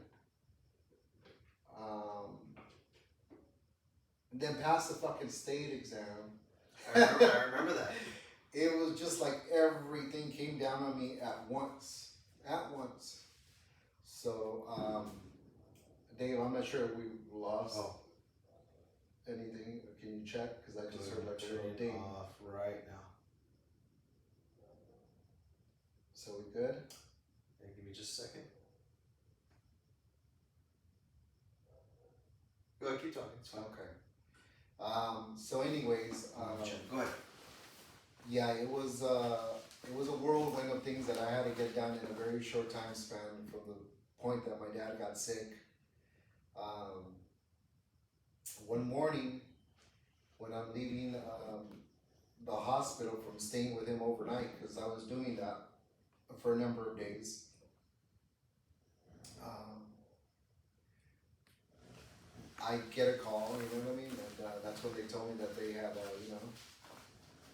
and then pass the fucking state exam. I remember that. It was just like everything came down on me at once. So, Dave, I'm not sure if we lost anything. Can you check? Because I just heard like a little ding. Off right now. So we good? Hey, give me just a second. Go ahead, keep talking. It's fine. Okay. So anyways, Go ahead. yeah, it was a whirlwind of things that I had to get done in a very short time span from the point that my dad got sick. One morning, when I'm leaving the hospital from staying with him overnight, because I was doing that for a number of days, I get a call, you know what I mean? And that's when they told me that they had,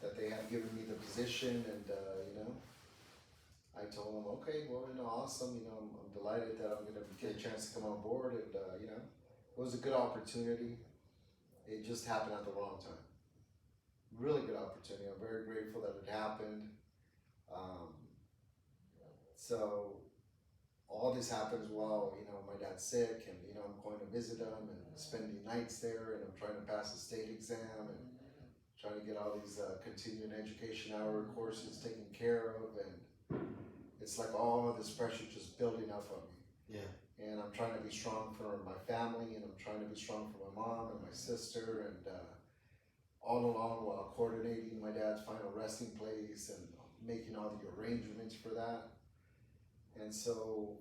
that they had given me the position, and I told them, okay, well, awesome, I'm delighted that I'm gonna get a chance to come on board, and it was a good opportunity. It just happened at the wrong time. Really good opportunity. I'm very grateful that it happened. So all this happens while my dad's sick, and I'm going to visit him and spending nights there, and I'm trying to pass the state exam and trying to get all these continuing education hour courses taken care of, and it's like all of this pressure just building up on me. Yeah. And I'm trying to be strong for my family, and I'm trying to be strong for my mom and my sister, and all along while coordinating my dad's final resting place and making all the arrangements for that. And so,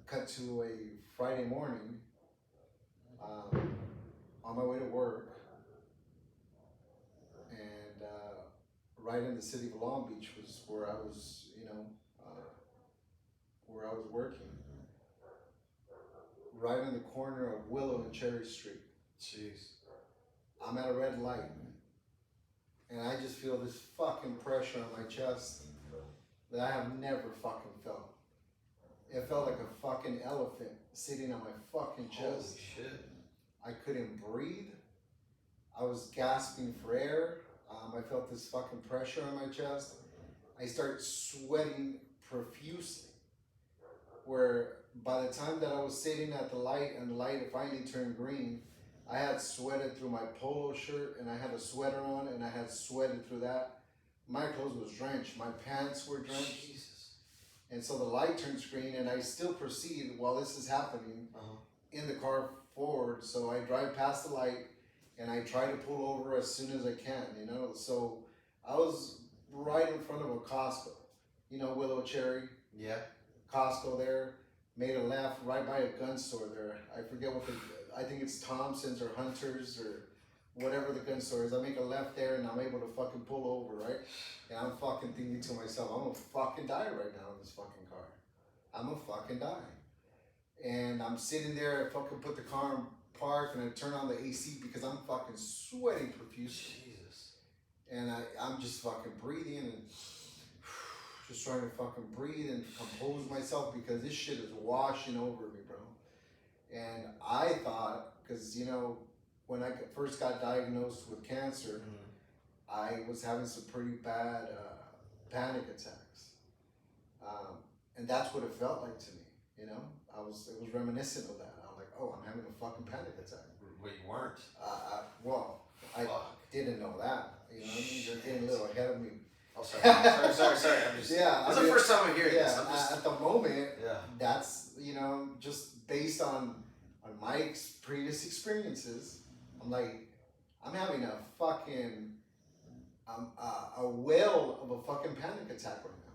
cut to a Friday morning, on my way to work, and right in the city of Long Beach was where I was, where I was working. Right in the corner of Willow and Cherry Street. Jeez. I'm at a red light, and I just feel this fucking pressure on my chest that I have never fucking felt. It felt like a fucking elephant sitting on my fucking chest. Holy shit. I couldn't breathe. I was gasping for air. I felt this fucking pressure on my chest. I started sweating profusely, where by the time that I was sitting at the light and the light finally turned green, I had sweated through my polo shirt, and I had a sweater on, and I had sweated through that. My clothes was drenched. My pants were drenched. Jesus. And so the light turns green, and I still proceed while this is happening in the car forward. So I drive past the light, and I try to pull over as soon as I can, So I was right in front of a Costco, Willow Cherry. Yeah. Costco there. Made a left right by a gun store there. I forget I think it's Thompson's or Hunter's or whatever the gun store is. I make a left there, and I'm able to fucking pull over, right? And I'm fucking thinking to myself, I'm gonna fucking die right now in this fucking car. I'm gonna fucking die. And I'm sitting there, I fucking put the car in park, and I turn on the AC because I'm fucking sweating profusely. Jesus. And I'm just fucking breathing and just trying to fucking breathe and compose myself because this shit is washing over me, bro. And I thought, because, when I first got diagnosed with cancer, I was having some pretty bad panic attacks. And that's what it felt like to me, It was reminiscent of that. I was like, oh, I'm having a fucking panic attack. Well, you weren't. I didn't know that. They're getting a little ahead of me. Oh, sorry. I'm just. Yeah, This is the first time I'm hearing this. I'm just. at the moment, Yeah. that's just based on my previous experiences. I'm like, I'm having a fucking a whale of a fucking panic attack right now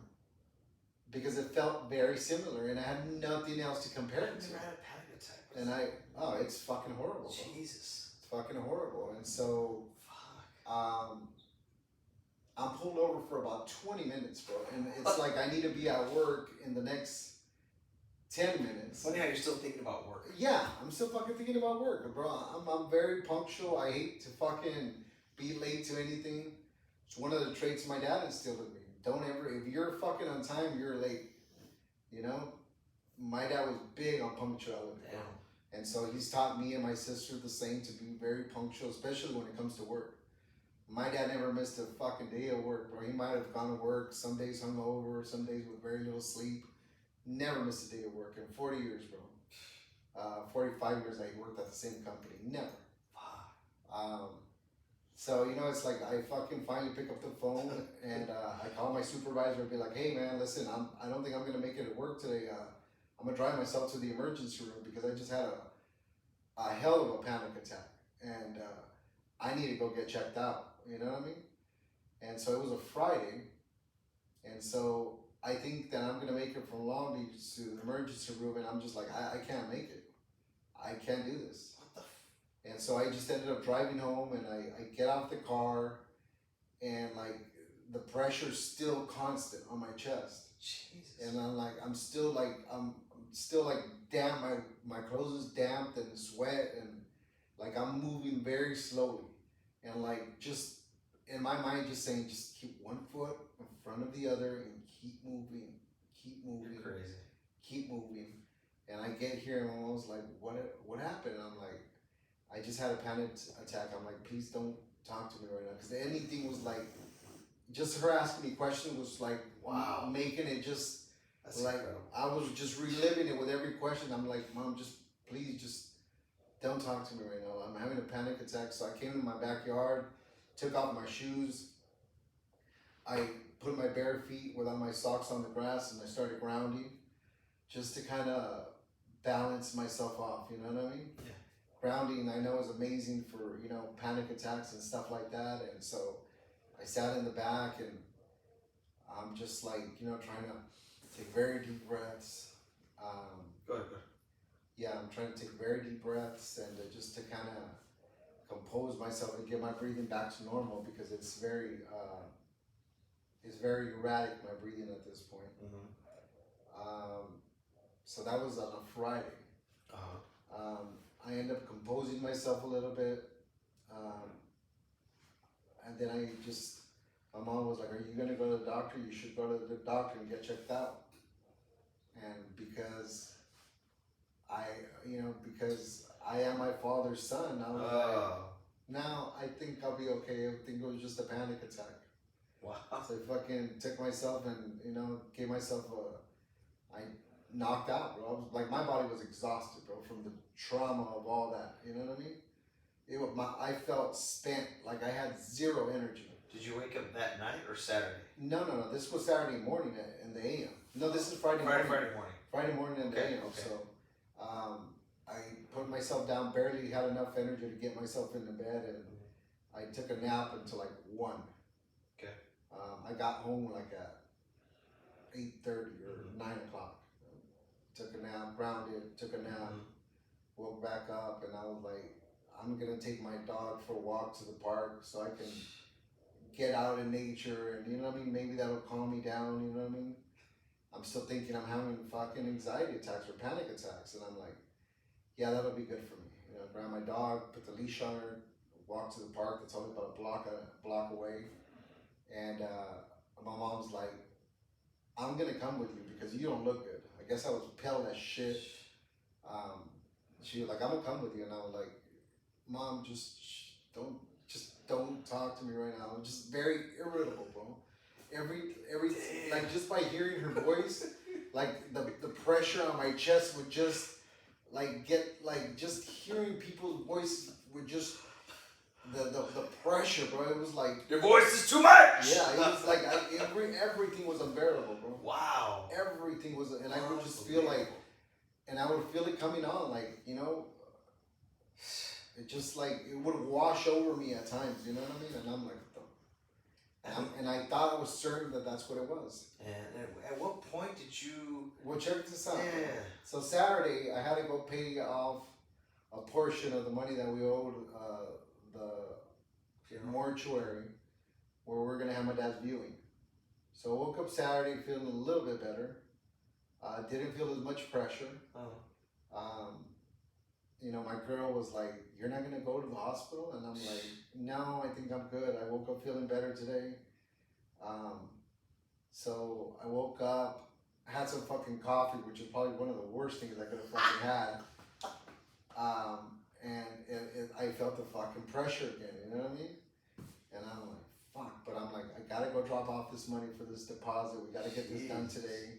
because it felt very similar and I had nothing else to compare it I've to. never had a panic attack. And it's fucking horrible. Bro. Jesus. It's fucking horrible. And so, Fuck. I'm pulled over for about 20 minutes, bro. And it's like I need to be at work in the next 10 minutes. Funny how you're still thinking about work. Yeah, I'm still fucking thinking about work, bro. I'm very punctual. I hate to fucking be late to anything. It's one of the traits my dad instilled in me. Don't ever, if you're fucking on time, you're late. You know? My dad was big on punctuality. Damn. And so he's taught me and my sister the same, to be very punctual, especially when it comes to work. My dad never missed a fucking day of work, bro. He might have gone to work, some days hungover, some days with very little sleep. Never missed a day of work in 40 years, bro. 45 years I worked at the same company. Never. So, it's like I fucking finally pick up the phone and I call my supervisor and be like, hey man, listen, I don't think I'm going to make it at work today. I'm going to drive myself to the emergency room because I just had a hell of a panic attack. And I need to go get checked out. You know what I mean? And so it was a Friday. And so I think that I'm going to make it from Long Beach to the emergency room. And I'm just like, I can't make it. I can't do this. What the And so I just ended up driving home and I get out the car and like the pressure's still constant on my chest. Jesus. And I'm still damp. My clothes is damp and sweat and like I'm moving very slowly. And like just in my mind just saying just keep one foot in front of the other and keep moving. You're crazy. Keep moving. And I get here and my mom's like, what happened? And I'm like, I just had a panic attack. I'm like, please don't talk to me right now. Because anything was like, just her asking me questions was like, wow, making it just, that's like, incredible. I was just reliving it with every question. I'm like, Mom, please don't talk to me right now. I'm having a panic attack. So I came in my backyard, took off my shoes. I put my bare feet without my socks on the grass and I started grounding just to kind of balance myself off. You know what I mean? Yeah. Grounding, I know, is amazing for, panic attacks and stuff like that. And so I sat in the back and I'm just like, trying to take very deep breaths. Go ahead. Yeah, I'm trying to take very deep breaths and just to kind of compose myself and get my breathing back to normal because it's very erratic, my breathing at this point. Mm-hmm. So that was on a Friday. I ended up composing myself a little bit. And then my mom was like, are you going to go to the doctor? You should go to the doctor and get checked out. And because I am my father's son, I was like, no, I think I'll be okay. I think it was just a panic attack. Wow. So I fucking took myself and, gave myself I knocked out, bro. I was like, my body was exhausted, bro, from the trauma of all that. You know what I mean? I felt spent, like I had zero energy. Did you wake up that night or Saturday? No. This was Saturday morning in the AM. No, this is Friday morning. Friday morning in the AM. Okay. So, I put myself down, barely had enough energy to get myself into bed, and I took a nap until like 1. Okay. I got home like at 8:30 or 9 o'clock. Took a nap, grounded, took a nap, woke back up, and I was like, I'm gonna take my dog for a walk to the park so I can get out in nature, and you know what I mean, maybe that'll calm me down, you know what I mean? I'm still thinking I'm having fucking anxiety attacks or panic attacks, and I'm like, yeah, that'll be good for me. Grab my dog, put the leash on her, walk to the park that's only about a block away, and my mom's like, I'm gonna come with you because you don't look good. I guess I was pale as shit. She was like, I'm gonna come with you, and I was like, Mom, just don't talk to me right now. I'm just very irritable, bro. Every like just by hearing her voice, like the pressure on my chest would just like get like just hearing people's voices would just the pressure, bro. It was like, Your voice is too much. yeah, it was like everything was unbearable, bro. Wow. Everything was, and I would just feel like, and I would feel it coming on, like, you know, it just like it would wash over me at times. You know what I mean? And I'm like, and I thought I was certain that that's what it was. And at what point did you? Well, check this out. Yeah. So Saturday, I had to go pay off a portion of the money that we owed the mortuary, where we're gonna have my dad's viewing. So I woke up Saturday feeling a little bit better. Didn't feel as much pressure. Oh. You know, my girl was like, "You're not gonna go to the hospital?" And I'm like, "No, I think I'm good. I woke up feeling better today." So I woke up, had some fucking coffee, which is probably one of the worst things I could have fucking had. And I felt the fucking pressure again. You know what I mean? And I'm like, "Fuck!" But I'm like, I gotta go drop off this money for this deposit. We gotta get this done today.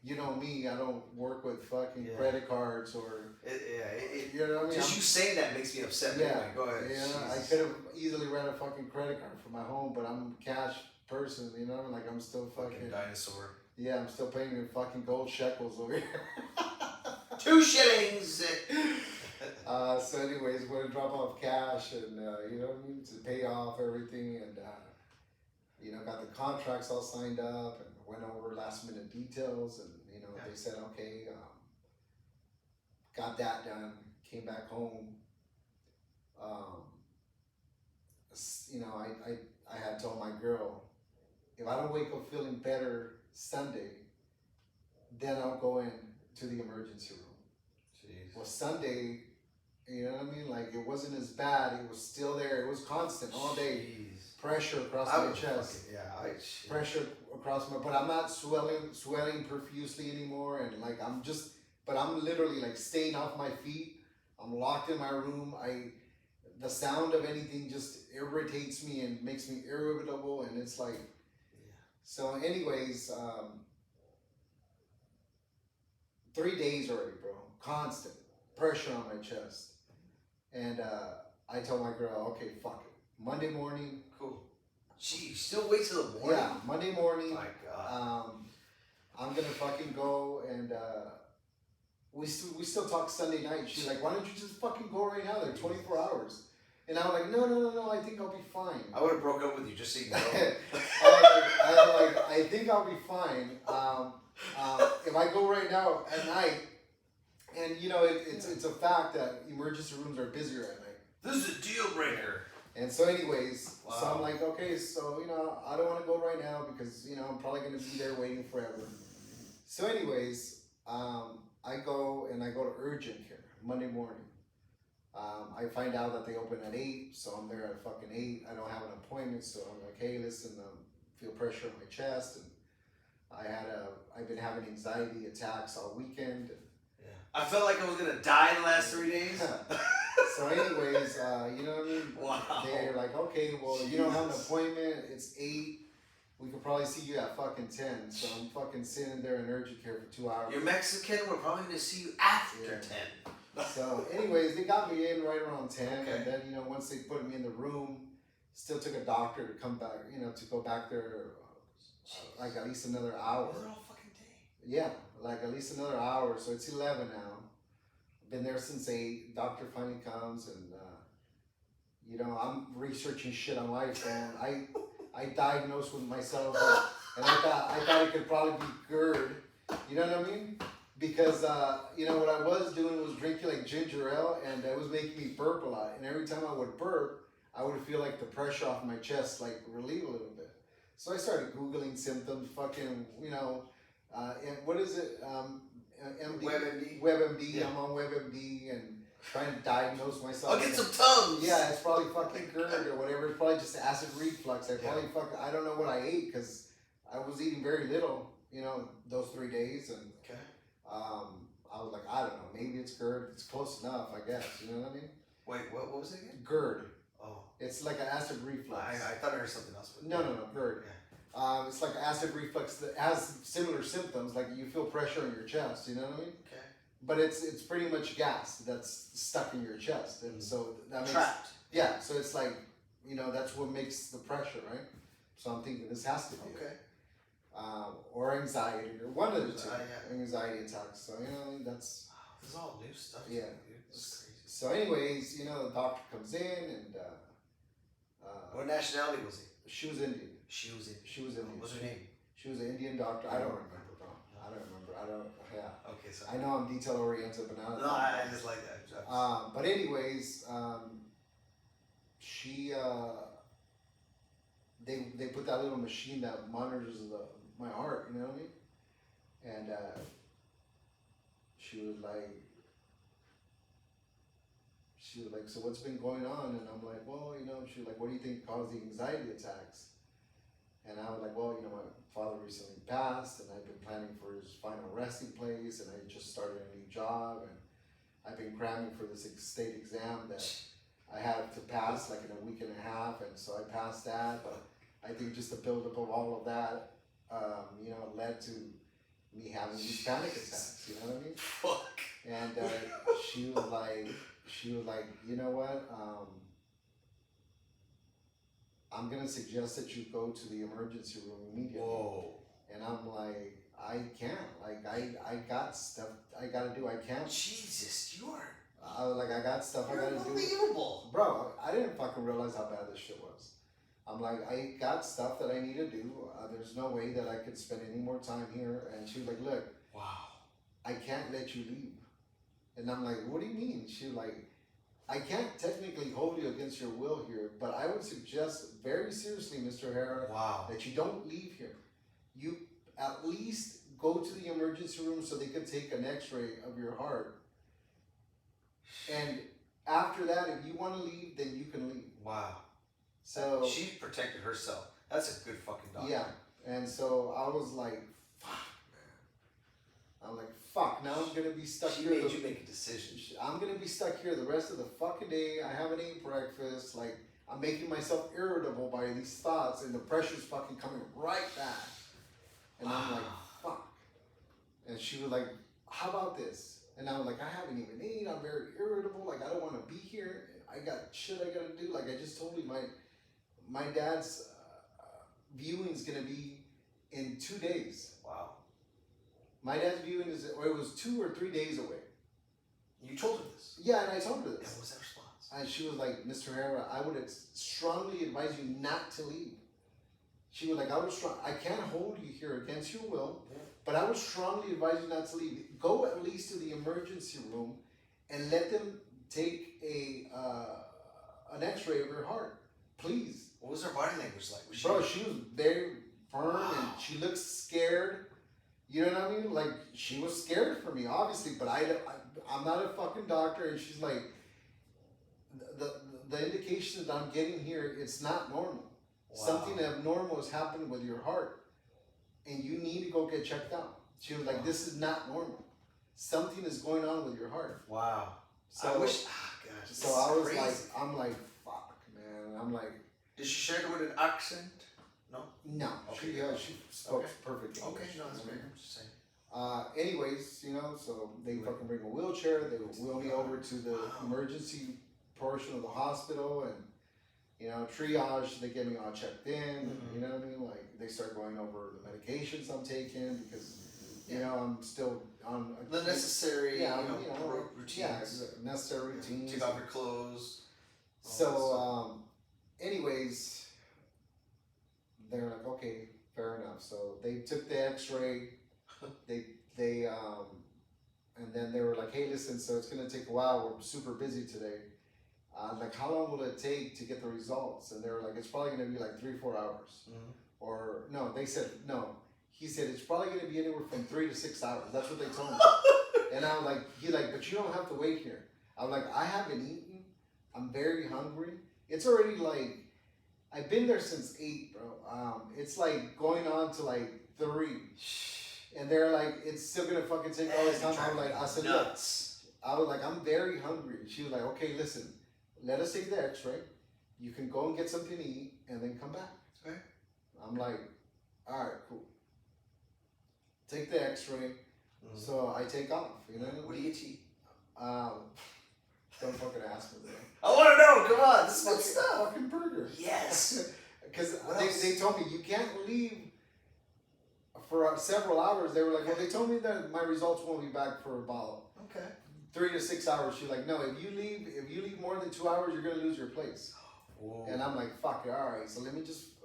You know me, I don't work with fucking credit cards or you know what I mean. Just you saying that makes me upset. Yeah, anyway. Go ahead. Yeah, I could have easily ran a fucking credit card for my home, but I'm a cash person. You know, like I'm still fucking dinosaur. Yeah, I'm still paying in fucking gold shekels over here. 2 shillings. So anyways, we're gonna drop off cash and you know what I mean, to pay off everything, and you know, got the contracts all signed up and went over last minute details, and you know, they said okay, got that done, came back home. You know, I had told my girl, if I don't wake up feeling better Sunday, then I'll go in to the emergency room. Jeez. Well, Sunday, you know what I mean? Like, it wasn't as bad. It was still there. It was constant all day. Jeez. Pressure across my chest. Pressure across my, but I'm not sweating profusely anymore. And like, but I'm literally like staying off my feet. I'm locked in my room. The sound of anything just irritates me and makes me irritable. And it's like, so anyways, 3 days already, bro. Constant pressure on my chest. And I told my girl, okay, fuck it. Monday morning. Cool. She still wait till the morning? Yeah, Monday morning. My God. I'm gonna fucking go, and we still talk Sunday night. She's like, why don't you just fucking go right now? They're 24 hours. And I'm like, no, I think I'll be fine. I would have broke up with you just so you know. I think I'll be fine. If I go right now at night, and you know, it's a fact that emergency rooms are busier at night. This is a deal breaker. And so anyways, wow. So I'm like, okay, so, you know, I don't want to go right now because, you know, I'm probably going to be there waiting forever. So anyways, I go to urgent care Monday morning. I find out that they open at 8, so I'm there at fucking 8. I don't have an appointment, so I'm like, hey, listen, feel pressure on my chest, and I've been having anxiety attacks all weekend. And, I felt like I was gonna die in the last 3 days. So anyways, you know what I mean? Wow. They're like, okay, well, you don't have an appointment, it's 8. We could probably see you at fucking 10. So I'm fucking sitting there in urgent care for 2 hours. You're Mexican, we're probably gonna see you after 10. So anyways, they got me in right around 10. Okay. And then, you know, once they put me in the room, still took a doctor to come back, you know, to go back there like at least another hour. Another fucking day. Yeah, like at least another hour. So it's 11 now. Been there since 8. Doctor finally comes, and you know, I'm researching shit on life, and I diagnosed with myself, and I thought it could probably be GERD. You know what I mean? Because you know, what I was doing was drinking like ginger ale, and it was making me burp a lot. And every time I would burp, I would feel like the pressure off my chest like relieve a little bit. So I started Googling symptoms, fucking, you know, and what is it? WebMD. Yeah. I'm on WebMD and trying to diagnose myself. I'll get some Tums. Yeah, it's probably fucking GERD or whatever. It's probably just acid reflux. I don't know what I ate because I was eating very little, you know, those 3 days. And I was like, I don't know, maybe it's GERD. It's close enough, I guess. You know what I mean? Wait, what was it again? GERD. Oh. It's like an acid reflux. I thought I heard something else. But No, GERD. Yeah. It's like acid reflux that has similar symptoms, like you feel pressure in your chest, you know what I mean? Okay. but it's pretty much gas that's stuck in your chest, and so that makes Trapped. yeah. So it's like, that's what makes the pressure, right? So I'm thinking this has to be it. Okay. Or anxiety, or one of the two. Yeah. Anxiety attacks. So that's This is all new stuff. Yeah. Dude. This is crazy. so. Anyways, the doctor comes in, and What nationality was he? she was Indian. She was Indian. She was Indian. What's her name? She was an Indian doctor. I don't remember, bro. Yeah. Okay, so I know I'm detail oriented, but now. no, I just like that. But anyways, she they put that little machine that monitors my heart. You know what I mean? And she was like, so what's been going on? And I'm like, well, she was like, what do you think caused the anxiety attacks? And I was like, well, my father recently passed, and I've been planning for his final resting place, and I just started a new job, and I've been cramming for this state exam that I had to pass like in a week and a half, and so I passed that. But I think just the buildup of all of that, led to me having these panic attacks. You know what I mean? Fuck. And she was like, you know what? I'm gonna suggest that you go to the emergency room immediately. Whoa. And I'm like, I can't. Like, I got stuff I gotta do. I can't. Jesus, you are. I was like, I got stuff I gotta do. Unbelievable. Bro, I didn't fucking realize how bad this shit was. I'm like, I got stuff that I need to do. There's no way that I could spend any more time here. And she was like, look, Wow. I can't let you leave. And I'm like, what do you mean? She was like, I can't technically hold you against your will here, but I would suggest very seriously, Mr. Hara, Wow. that you don't leave here. You at least go to the emergency room so they can take an x-ray of your heart. And after that, if you want to leave, then you can leave. Wow. So She protected herself. That's a good fucking doctor. yeah. And so I was like, fuck, man. I'm like, fuck, now I'm going to be stuck She here. made you make a decision. I'm going to be stuck here the rest of the fucking day. I haven't eaten breakfast. Like, I'm making myself irritable by these thoughts, and the pressure's fucking coming right back. And I'm like, fuck. And she was like, how about this? And I was like, I haven't even eaten. I'm very irritable. Like, I don't want to be here. I got shit I got to do. Like, I just told you my dad's viewing's going to be in 2 days. Wow. My dad's viewing it was 2 or 3 days away. You told her this. Yeah, and I told her And this. what was that response? And she was like, Mr. Hara, I would strongly advise you not to leave. She was like, I can't hold you here against your will, but I would strongly advise you not to leave. Go at least to the emergency room and let them take an x-ray of your heart. Please. What was her body language like? Was she Bro, she was very firm and she looked scared. You know what I mean? Like, she was scared for me, obviously, but I'm not a fucking doctor. And she's like, the indications that I'm getting here, it's not normal. Wow. Something abnormal has happened with your heart, and you need to go get checked out. She was like, this is not normal. Something is going on with your heart. Wow. So I wish. Gosh. So I was like, I'm like, fuck, man. I'm like, Did she share it with an accent? No. no. Okay. She spoke Okay. perfect English. Okay, no, that's great. I'm just saying. Anyways, so they fucking bring a wheelchair. They wheel me over to the Wow. emergency portion of the hospital, and triage. They get me all checked in. Mhm. You know what I mean? Like, they start going over the medications I'm taking because I'm still on The necessary, yeah, routines. yeah, necessary routines. Take off your clothes. So, anyways, they're like, okay, fair enough. So they took the X-ray. they and then they were like, hey, listen, so it's gonna take a while. We're super busy today. Like, how long will it take to get the results? And they were like, it's probably gonna be like 3-4 hours. Mhm. Or no, they said no. He said it's probably gonna be anywhere from 3 to 6 hours. That's what they told me. And I was like, but you don't have to wait here. I was like, I haven't eaten. I'm very hungry. It's already like, I've been there since 8, bro. It's like going on to like 3. And they're like, it's still gonna fucking take all this time. I said, look, nuts. I was like, I'm very hungry. She was like, okay, listen, let us take the x-ray. You can go and get something to eat and then come back. Okay. I'm like, all right, cool. Take the x-ray. So I take off. You know What do you get to eat? Don't fucking ask me, bro. I want to know. Come on, this is good stuff. Fucking burger. Yes. Because What else? they told me you can't leave for several hours. They were like, well, they told me that my results won't be back for about Okay. 3 to 6 hours. She's like, no, if you leave more than 2 hours, you're gonna lose your place. Whoa. And I'm like, fuck it, all right. So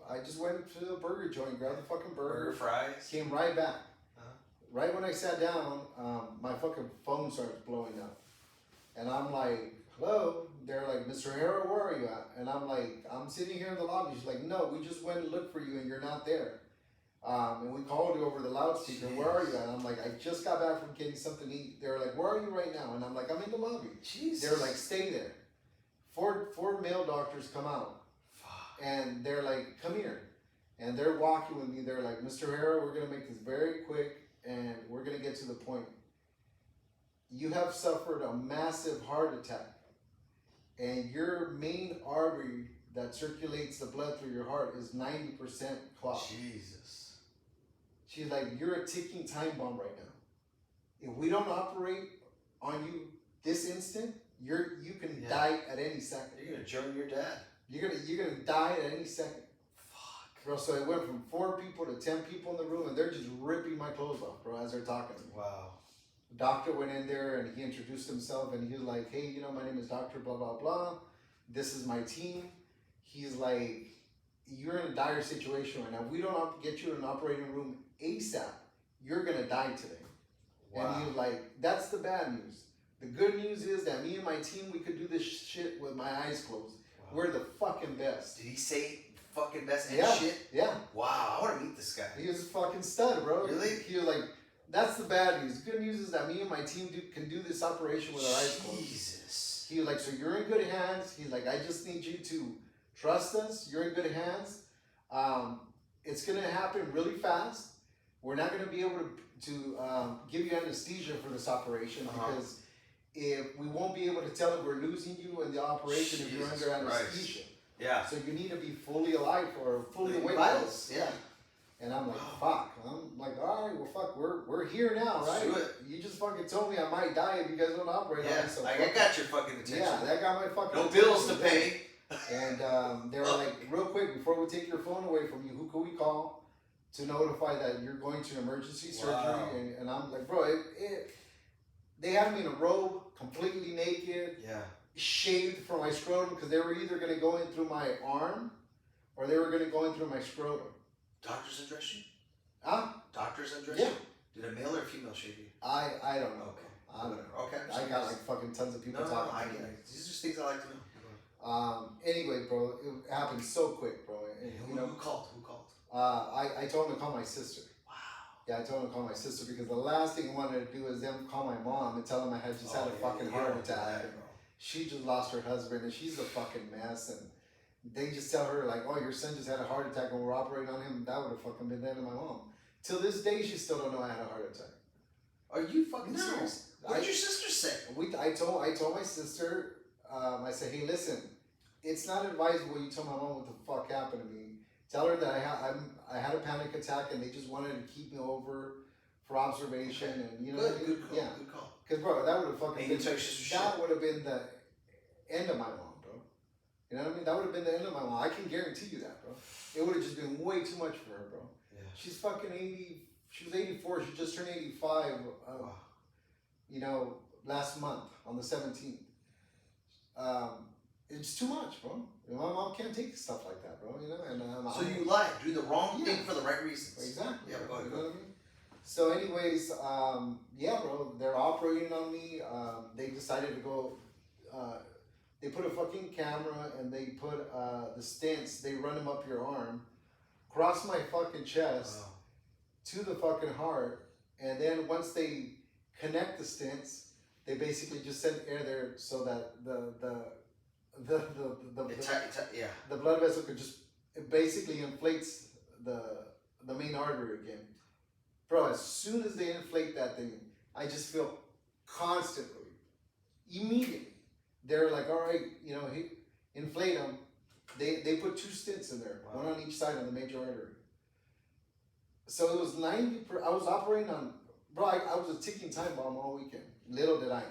I just went to the burger joint, grabbed the fucking Burger, burger, fries. came right back. Uh-huh. Right when I sat down, my fucking phone starts blowing up, and I'm like, hello. They're like, Mr. Harrow, where are you at? And I'm like, I'm sitting here in the lobby. She's like, no, we just went and looked for you, and you're not there. And we called you over the loudspeaker. Jeez. Where are you at? And I'm like, I just got back from getting something to eat. They're like, where are you right now? And I'm like, I'm in the lobby. Jesus. They're like, stay there. Four male doctors come out, Fuck. and they're like, come here. And they're walking with me. They're like, Mr. Harrow, we're going to make this very quick, and we're going to get to the point. You have suffered a massive heart attack, and your main artery that circulates the blood through your heart is 90% clogged. Jesus. She's like, you're a ticking time bomb right now. If we don't operate on you this instant, you can die at any second. You're gonna join your dad. You're gonna die at any second. Fuck. Bro, so it went from 4 people to 10 people in the room, and they're just ripping my clothes off, bro, as they're talking to me. Wow. The doctor went in there and he introduced himself, and he was like, hey, you know, my name is Dr. blah, blah, blah. This is my team. He's like, you're in a dire situation right now. We don't get you in an operating room ASAP. You're going to die today. Wow. And he was like, that's the bad news. The good news is that me and my team, we could do this shit with my eyes closed. Wow. We're the fucking best. Did he say fucking best and Yeah. shit? Yeah. Wow, I want to meet this guy. He was a fucking stud, bro. Really? He was like, that's the bad news. The good news is that me and my team can do this operation with our eyes closed. Jesus. He was like, so you're in good hands. He's like, I just need you to trust us. You're in good hands. It's going to happen really fast. We're not going to be able to give you anesthesia for this operation because if we won't be able to tell if we're losing you in the operation if you're Jesus under Christ. anesthesia. Yeah. So you need to be fully alive or fully awake. Vitals. Yeah. And I'm like, fuck. I'm like, all right, well, fuck, we're here now, right? Let's do it. You just fucking told me I might die if you guys don't operate on Yeah. me. So I fuck got your fucking it. attention. Yeah, that got my fucking No bills to attention. pay. And they were like, real quick, before we take your phone away from you, who can we call to notify that you're going to emergency surgery? Wow. And I'm like, bro, they had me in a robe, completely naked, Yeah. shaved from my scrotum because they were either going to go in through my arm or they were going to go in through my scrotum. Doctors undress you? Huh? Doctors undress Yeah. you? Did a male or a female shave you? I don't know. Okay. I don't know. Okay. I got like fucking tons of people No, talking. I to get me. it. These are just things I like to know. Anyway, bro, it happened so quick, bro. And, you know, Who called? Who called? I told him to call my sister. Wow. Yeah, I told him to call my sister because the last thing I wanted to do is them call my mom and tell them I had just had a fucking heart attack. And she just lost her husband and she's a fucking mess. And they just tell her like, oh, your son just had a heart attack and we're operating on him. That would have fucking been the end of my mom. Till this day, she still don't know I had a heart attack. Are you fucking No. serious? What did your sister say? I told my sister, I said, hey, listen, it's not advisable you tell my mom what the fuck happened to me. Tell her that I had a panic attack and they just wanted to keep me over for observation and you know. Good call. Yeah. Good call. Because bro, that would have fucking And you been tell your sister that shit. would have been the end of my mom, bro. You know what I mean? That would have been the end of my mom. I can guarantee you that, bro. It would have just been way too much for her, bro. Yeah. She's fucking 80. She was 84. She just turned 85. Wow. You know, last month on the 17th. It's too much, bro. My mom can't take stuff like that, bro. You know, and So you lied, do the wrong Yeah. thing for the right reasons. exactly. Yeah, go ahead. You know what I mean? So, anyways, yeah, bro. They're operating on me. They decided to go. They put a fucking camera and they put the stents. They run them up your arm, cross my fucking chest Wow. to the fucking heart, and then once they connect the stents, they basically just send air there so that the Yeah. the blood vessel could just, it basically inflates the main artery again. Bro, as soon as they inflate that thing, I just feel constantly, immediately. They're like, all right, you know, inflate them. They put 2 stents in there, Wow. one on each side of the major artery. So it was I was operating on bro, I was a ticking time bomb all weekend. Little did I know.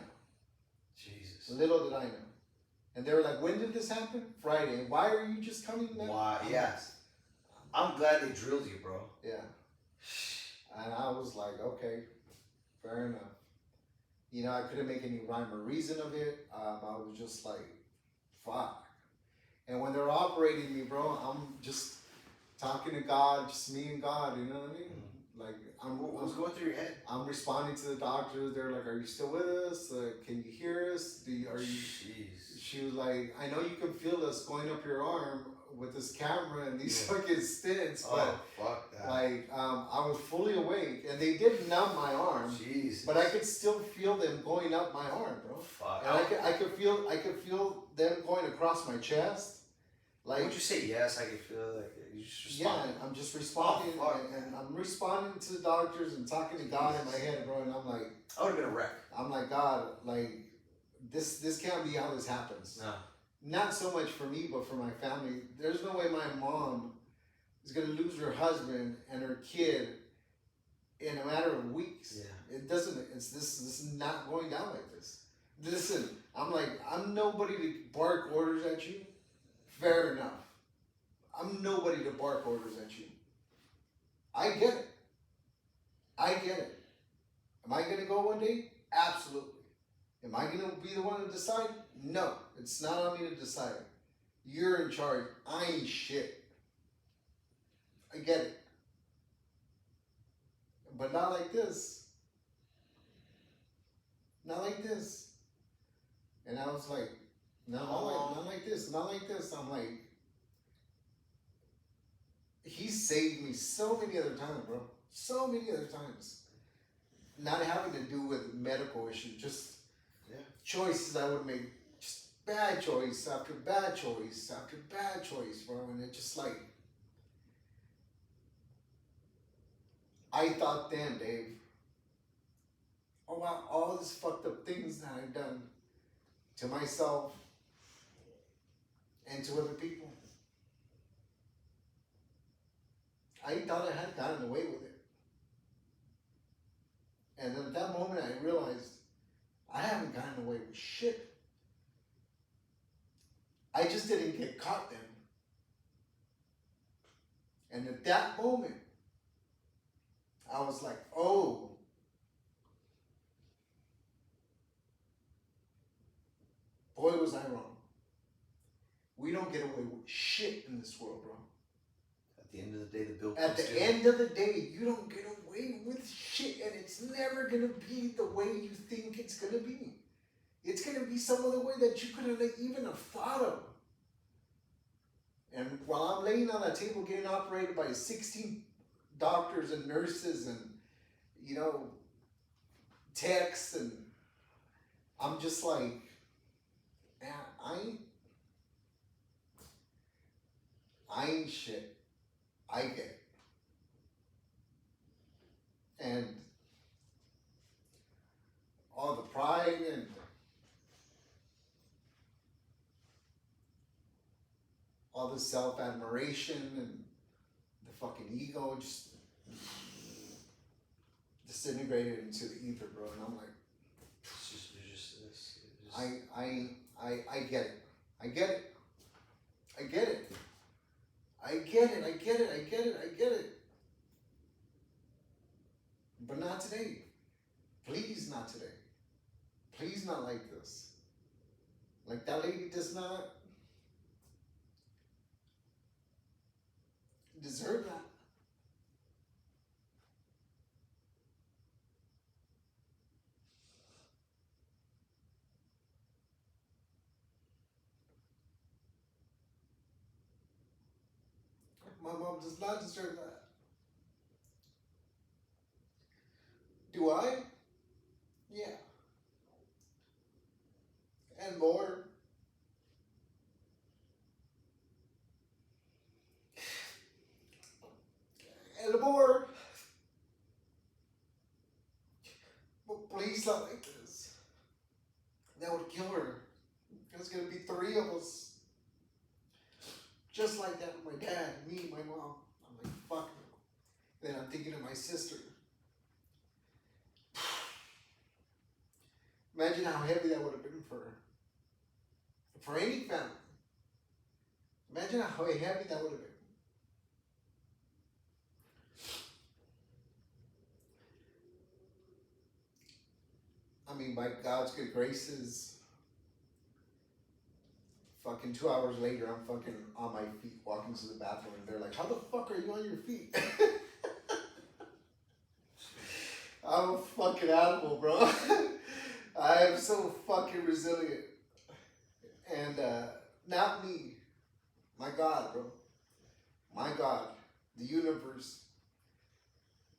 Jesus. Little did I know. And they were like, when did this happen? Friday. Why are you just coming now? Why? Yes. I'm glad they drilled you, bro. Yeah. And I was like, okay, fair enough. You know, I couldn't make any rhyme or reason of it. I was just like, fuck. And when they're operating me, bro, I'm just talking to God, just me and God, you know what I mean? Like, What was going through your head? I'm responding to the doctors. They're like, "Are you still with us? Can you hear us? Are you?" Jeez. She was like, "I know you can feel us going up your arm with this camera and these fucking stents, but fuck that. like, I was fully awake, and they did numb my arm, Jesus. but I could still feel them going up my arm, bro. Fuck. And I could feel them going across my chest, like." Would you say yes? I could feel like you just Yeah, respond. I'm just responding, fuck. and I'm responding to the doctors and talking to God in my head, bro. And I'm like, I would have been a wreck. I'm like, God, like, this can't be how this happens. No. Not so much for me, but for my family. There's no way my mom is gonna lose her husband and her kid in a matter of weeks. Yeah. It doesn't. This is not going down like this. Listen, I'm like, I'm nobody to bark orders at you. Fair enough. I'm nobody to bark orders at you. I get it. I get it. Am I gonna go one day? Absolutely. Am I gonna be the one to decide? No. It's not on me to decide. You're in charge. I ain't shit. I get it. But not like this. Not like this. And I was like, no, not like this, not like this. I'm like, he saved me so many other times, bro. So many other times. Not having to do with medical issues, just choices I would make. Just bad choice after bad choice after bad choice, bro. And it just like, I thought then, Dave, oh wow, all these fucked up things that I've done to myself and to other people. I thought I had gotten away with it. And then at that moment I realized I haven't gotten away with shit. I just didn't get caught then. And at that moment, I was like, oh. Boy, was I wrong. We don't get away with shit in this world, bro. At the end of the day, the bill At comes the due. end of the day, you don't get away with shit, and it's never gonna be the way you think it's gonna be. It's gonna be some other way that you couldn't even have thought of. And while I'm laying on that table getting operated by 16 doctors and nurses and, you know, techs, and I'm just like, man, I ain't shit. I get it. And all the pride and all the self-admiration and the fucking ego just disintegrated into the ether, bro. And I'm like, I get it. I get it. I get it. I get it. I get it. I get it. I get it. But not today. Please not today. Please not like this. Like that lady does not deserve that. My mom does not deserve that. Do I? Yeah. And more. And more. But please not like this. That would kill her. There's gonna be 3 of us. Just like that, my dad, me, my mom. I'm like, fuck. Then I'm thinking of my sister. Imagine how heavy that would have been for any family. Imagine how heavy that would have been. I mean, by God's good graces, fucking 2 hours later, I'm fucking on my feet walking to the bathroom, and they're like, "How the fuck are you on your feet?" I'm a fucking animal, bro. I am so fucking resilient. And not me, my God, bro. My God, the universe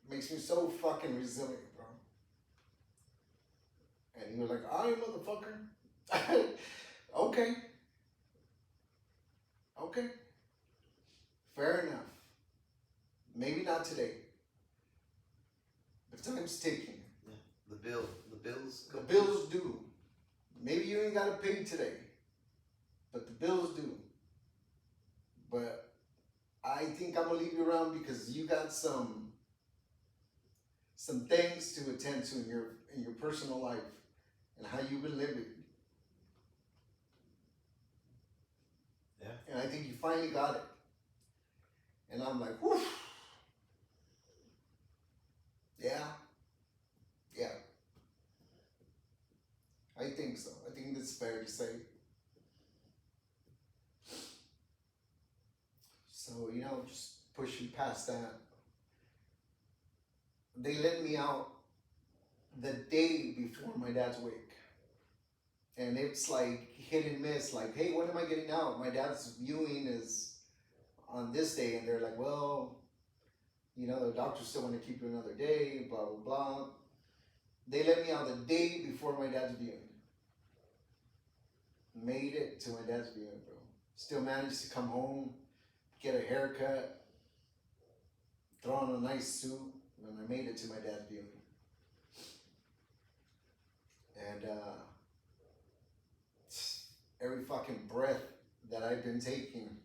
makes me so fucking resilient, bro. And you're like, "I motherfucker." Okay. Okay. Fair enough. Maybe not today. But time's ticking. Yeah. The bills. The bills due. Maybe you ain't got to pay today. But the bills due. But I think I'm gonna leave you around because you got some things to attend to in your personal life and how you've been living. Yeah. And I think you finally got it. And I'm like, whew. Yeah. Yeah. I think so. I think that's fair to say. So, just pushing past that. They let me out the day before my dad's wake. And it's like hit and miss. Like, hey, when am I getting out? My dad's viewing is on this day. And they're like, well, the doctors still want to keep you another day, blah, blah, blah. They let me out the day before my dad's viewing. Made it to my dad's viewing, bro. Still managed to come home, get a haircut, throw on a nice suit, and I made it to my dad's viewing. And every fucking breath that I've been taking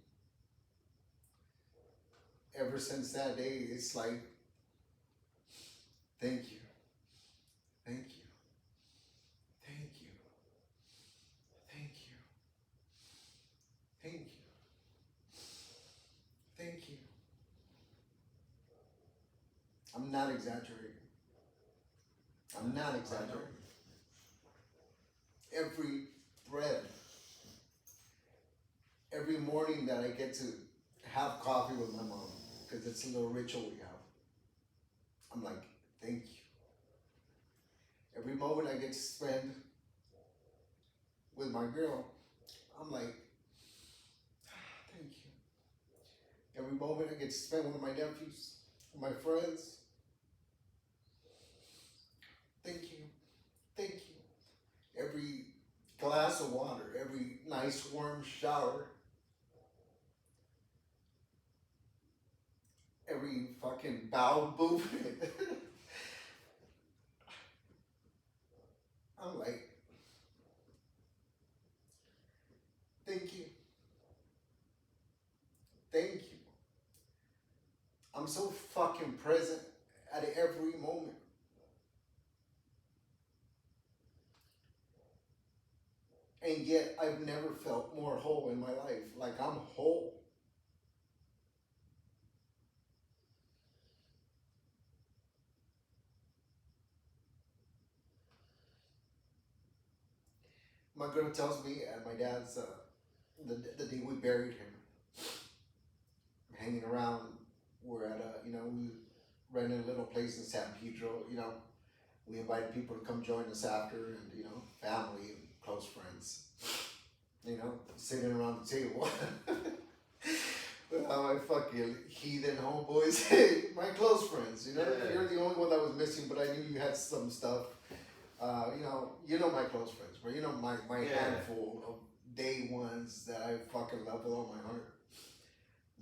ever since that day, it's like, thank you. Thank you. Thank you. Thank you. Thank you. Thank you. I'm not exaggerating. I'm not exaggerating. Every breath, every morning that I get to have coffee with my mom, because it's a little ritual we have, I'm like, thank you. Every moment I get to spend with my girl, I'm like, thank you. Every moment I get to spend with my nephews, with my friends, thank you. Thank you. Every glass of water, every nice warm shower, every fucking bowel movement. I'm like, thank you. Thank you. I'm so fucking present at every moment. And yet I've never felt more whole in my life. Like I'm whole. My girl tells me at my dad's, the day we buried him, hanging around, we're at we rented a little place in San Pedro, we invited people to come join us after, and, family and close friends, sitting around the table. My fucking heathen homeboys, my close friends, you're the only one that was missing, but I knew you had some stuff. My close friends, but my handful of day ones that I fucking love with all my heart.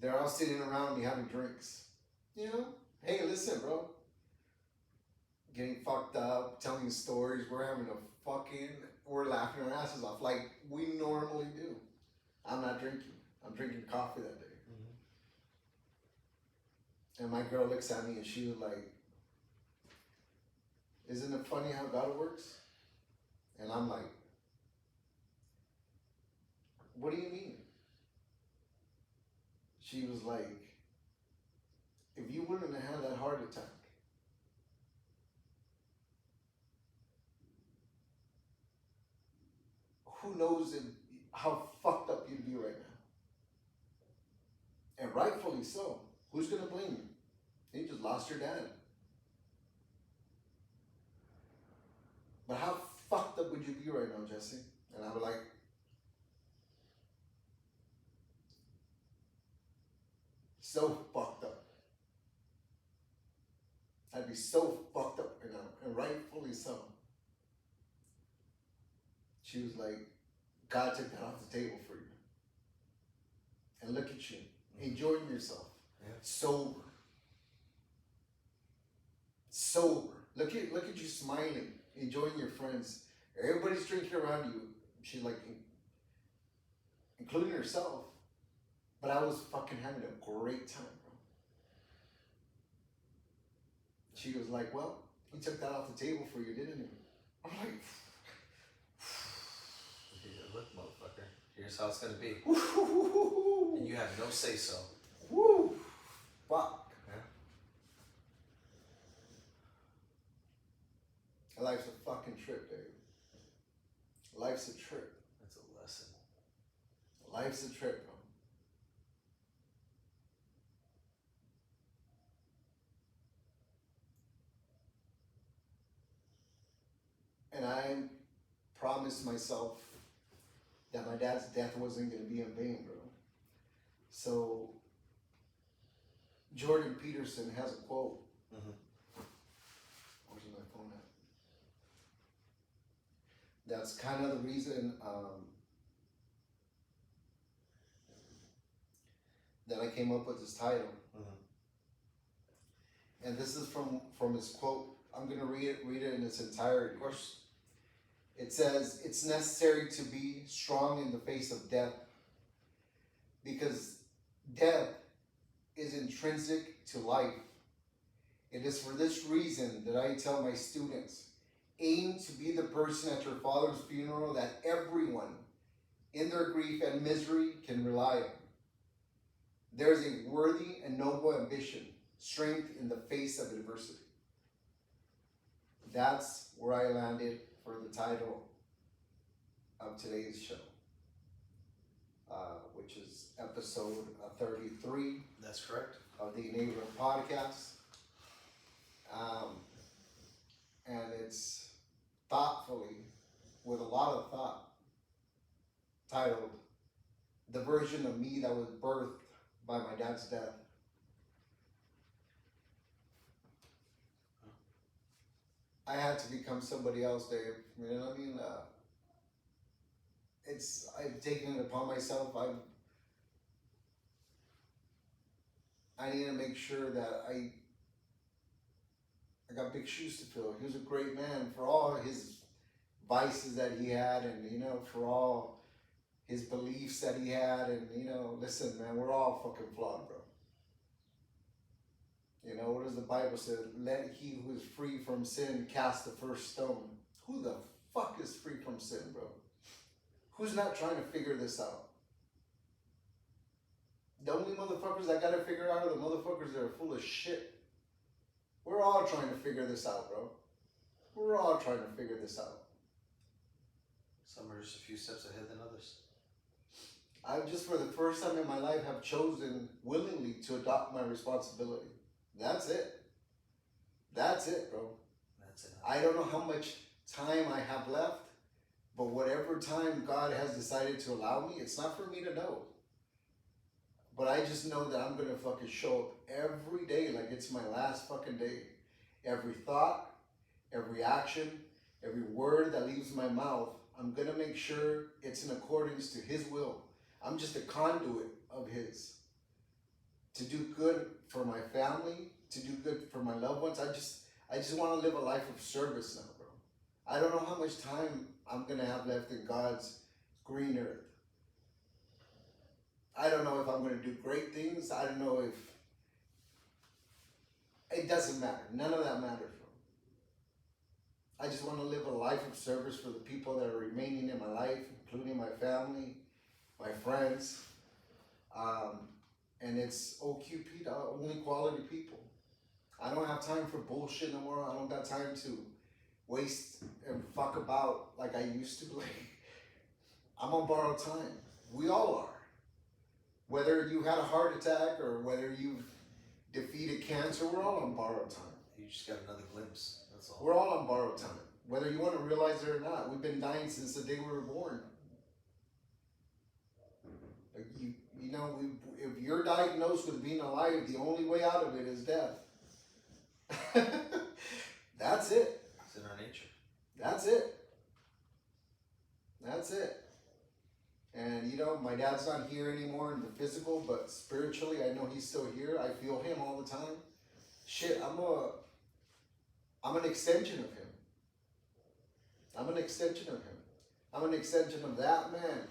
They're all sitting around me having drinks. Hey, listen, bro. Getting fucked up, telling stories. We're laughing our asses off like we normally do. I'm not drinking. I'm drinking coffee that day. Mm-hmm. And my girl looks at me and she was like, isn't it funny how God works? And I'm like, what do you mean? She was like, if you wouldn't have had that heart attack, who knows how fucked up you'd be right now. And rightfully so. Who's gonna blame you? You just lost your dad. But how fucked up would you be right now, Jesse? And I was like, so fucked up. I'd be so fucked up right now, and rightfully so. She was like, God took that off the table for you. And look at you, enjoying yourself. Yeah. Sober. Sober. Look at you smiling, enjoying your friends. Everybody's drinking around you. She's like, including herself. But I was fucking having a great time, bro. She was like, well, he took that off the table for you, didn't he? I'm like, look, motherfucker. Here's how it's gonna be. And you have no say so. Woo! Fuck. Yeah. Life's a fucking trip, dude. Life's a trip. That's a lesson. Life's a trip, bro. And I promised myself that my dad's death wasn't going to be in vain, bro. So, Jordan Peterson has a quote. Mm-hmm. Where's my phone at? That's kind of the reason that I came up with this title. Mm-hmm. And this is from his quote. I'm going to read it in its entirety. Of course. It says, it's necessary to be strong in the face of death because death is intrinsic to life. It is for this reason that I tell my students, aim to be the person at your father's funeral that everyone in their grief and misery can rely on. There is a worthy and noble ambition, strength in the face of adversity. That's where I landed for the title of today's show, which is episode 33. That's correct. Of the Enabler Podcast. And it's thoughtfully, with a lot of thought, titled, The Version of Me That Was Birthed by My Dad's Death. I had to become somebody else, Dave. You know what I mean? I've taken it upon myself. I need to make sure that I got big shoes to fill. He was a great man for all his vices that he had, and for all his beliefs that he had, and listen, man, we're all fucking flawed, bro. What does the Bible say? Let he who is free from sin cast the first stone. Who the fuck is free from sin, bro? Who's not trying to figure this out? The only motherfuckers that gotta figure out are the motherfuckers that are full of shit. We're all trying to figure this out, bro. We're all trying to figure this out. Some are just a few steps ahead than others. I just, for the first time in my life, have chosen willingly to adopt my responsibility. That's it. That's it, bro. That's it. I don't know how much time I have left, but whatever time God has decided to allow me, it's not for me to know. But I just know that I'm going to fucking show up every day like it's my last fucking day. Every thought, every action, every word that leaves my mouth, I'm going to make sure it's in accordance to His will. I'm just a conduit of His. To do good for my family, to do good for my loved ones. I just want to live a life of service now, bro. I don't know how much time I'm going to have left in God's green earth. I don't know if I'm going to do great things. I don't know if... It doesn't matter. None of that matters, bro. I just want to live a life of service for the people that are remaining in my life, including my family, my friends. And it's OQP, only quality people. I don't have time for bullshit no more. I don't got time to waste and fuck about like I used to. Like, I'm on borrowed time. We all are. Whether you had a heart attack or whether you've defeated cancer, we're all on borrowed time. You just got another glimpse. That's all. We're all on borrowed time. Whether you want to realize it or not, we've been dying since the day we were born. Like you know, if you're diagnosed with being alive, the only way out of it is death. That's it. It's in our nature. That's it. That's it. And you know, my dad's not here anymore in the physical, but spiritually, I know he's still here. I feel him all the time. Shit, I'm an extension of him. I'm an extension of him. I'm an extension of that man.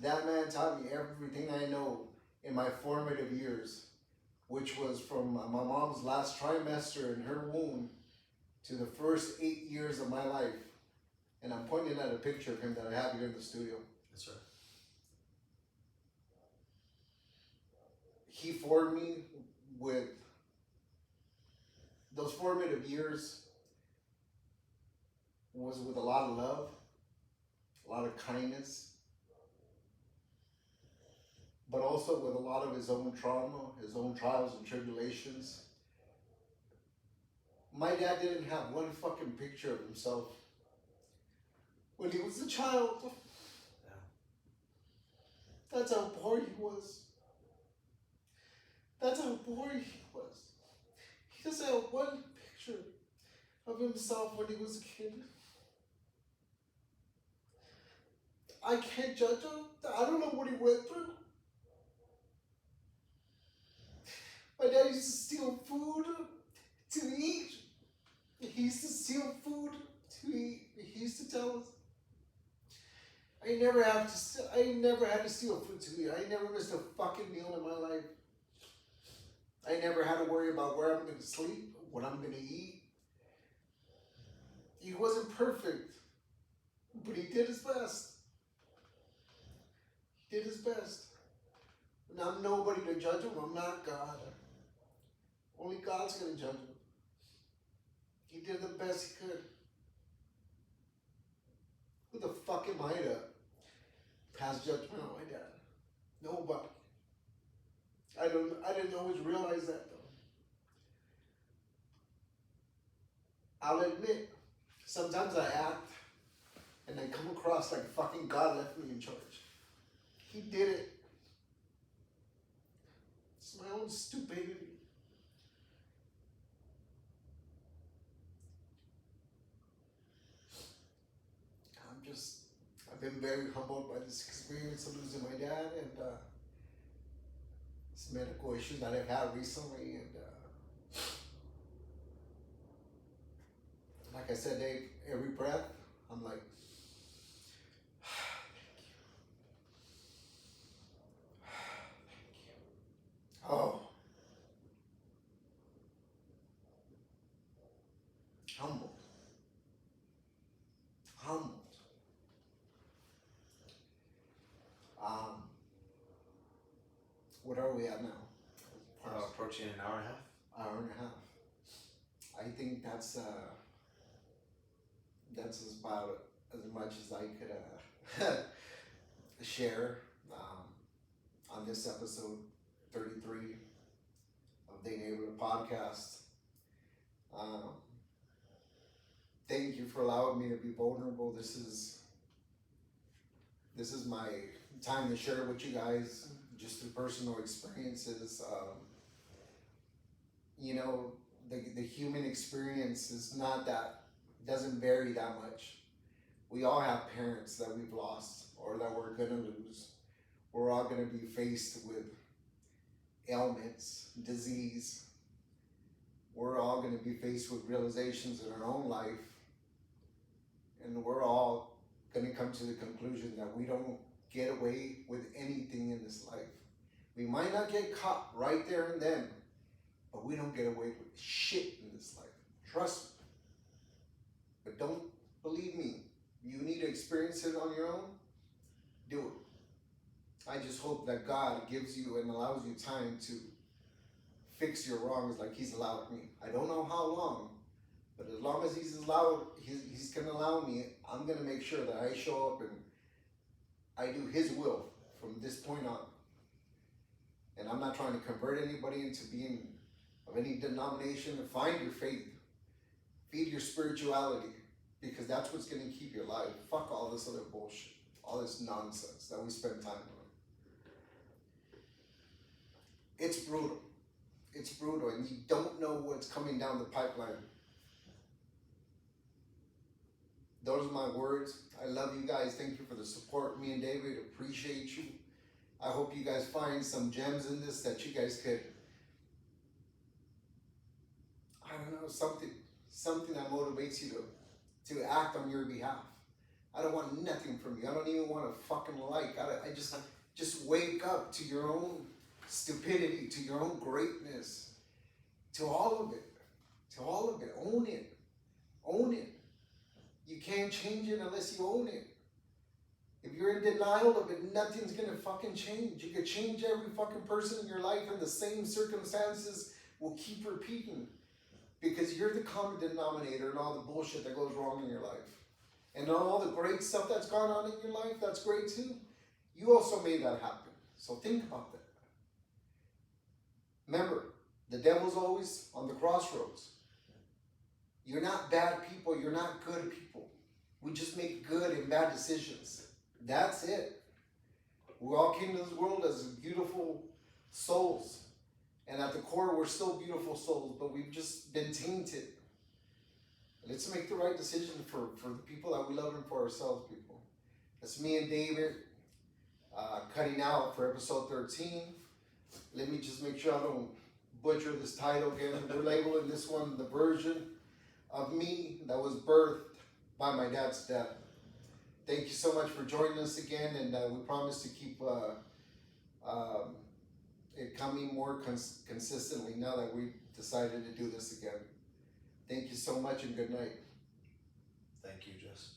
That man taught me everything I know in my formative years, which was from my mom's last trimester in her womb to the first 8 years of my life. And I'm pointing at a picture of him that I have here in the studio. That's right. He formed me with those formative years was with a lot of love, a lot of kindness, but also with a lot of his own trauma, his own trials and tribulations. My dad didn't have one fucking picture of himself when he was a child. Yeah. That's how poor he was. That's how poor he was. He doesn't have one picture of himself when he was a kid. I can't judge him. I don't know what he went through. My dad used to steal food to eat. He used to steal food to eat. He used to tell us, I never had to steal food to eat. I never missed a fucking meal in my life. I never had to worry about where I'm going to sleep, what I'm going to eat. He wasn't perfect, but he did his best. He did his best. And I'm nobody to judge him. I'm not God. Only God's going to judge him. He did the best he could. Who the fuck am I to pass judgment on my dad? Nobody. I didn't always realize that though. I'll admit, sometimes I act and I come across like fucking God left me in charge. He did it. It's my own stupidity. I've been very humbled by this experience of losing my dad and this medical issue that I've had recently. And like I said, Dave, every breath, I'm like, oh, humbled. What are we at now? Approaching an hour and a half. Hour and a half. I think that's about as much as I could share on this episode 33 of the Neighborhood Podcast. Thank you for allowing me to be vulnerable. This is my time to share with you guys just through personal experiences. You know, the human experience is doesn't vary that much. We all have parents that we've lost or that we're gonna lose. We're all gonna be faced with ailments, disease. We're all gonna be faced with realizations in our own life. And we're all gonna come to the conclusion that we don't get away with anything in this life. We might not get caught right there and then, but we don't get away with shit in this life. Trust me. But don't believe me. You need to experience it on your own. Do it. I just hope that God gives you and allows you time to fix your wrongs like He's allowed me. I don't know how long, but as long as He's gonna allow me, I'm gonna make sure that I show up and I do His will from this point on. And I'm not trying to convert anybody into being of any denomination. Find your faith. Feed your spirituality, because that's what's gonna keep you alive. Fuck all this other bullshit, all this nonsense that we spend time on. It's brutal. It's brutal, and you don't know what's coming down the pipeline. Those are my words. I love you guys. Thank you for the support. Me and David appreciate you. I hope you guys find some gems in this that you guys could, I don't know, something that motivates you to act on your behalf. I don't want nothing from you. I don't even want to fucking like. I just wake up to your own stupidity, to your own greatness, to all of it. To all of it. Own it. Own it. You can't change it unless you own it. If you're in denial of it, nothing's gonna fucking change. You could change every fucking person in your life, and the same circumstances will keep repeating, because you're the common denominator in all the bullshit that goes wrong in your life. And all the great stuff that's gone on in your life, that's great too. You also made that happen. So think about that. Remember, the devil's always on the crossroads. You're not bad people, you're not good people. We just make good and bad decisions. That's it. We all came to this world as beautiful souls. And at the core, we're still beautiful souls, but we've just been tainted. Let's make the right decision for the people that we love and for ourselves, people. That's me and David cutting out for episode 13. Let me just make sure I don't butcher this title again. We're labeling this one the version of me that was birthed by my dad's death. Thank you so much for joining us again, and we promise to keep it coming more consistently now that we've decided to do this again. Thank you so much, and good night. Thank you, Jess.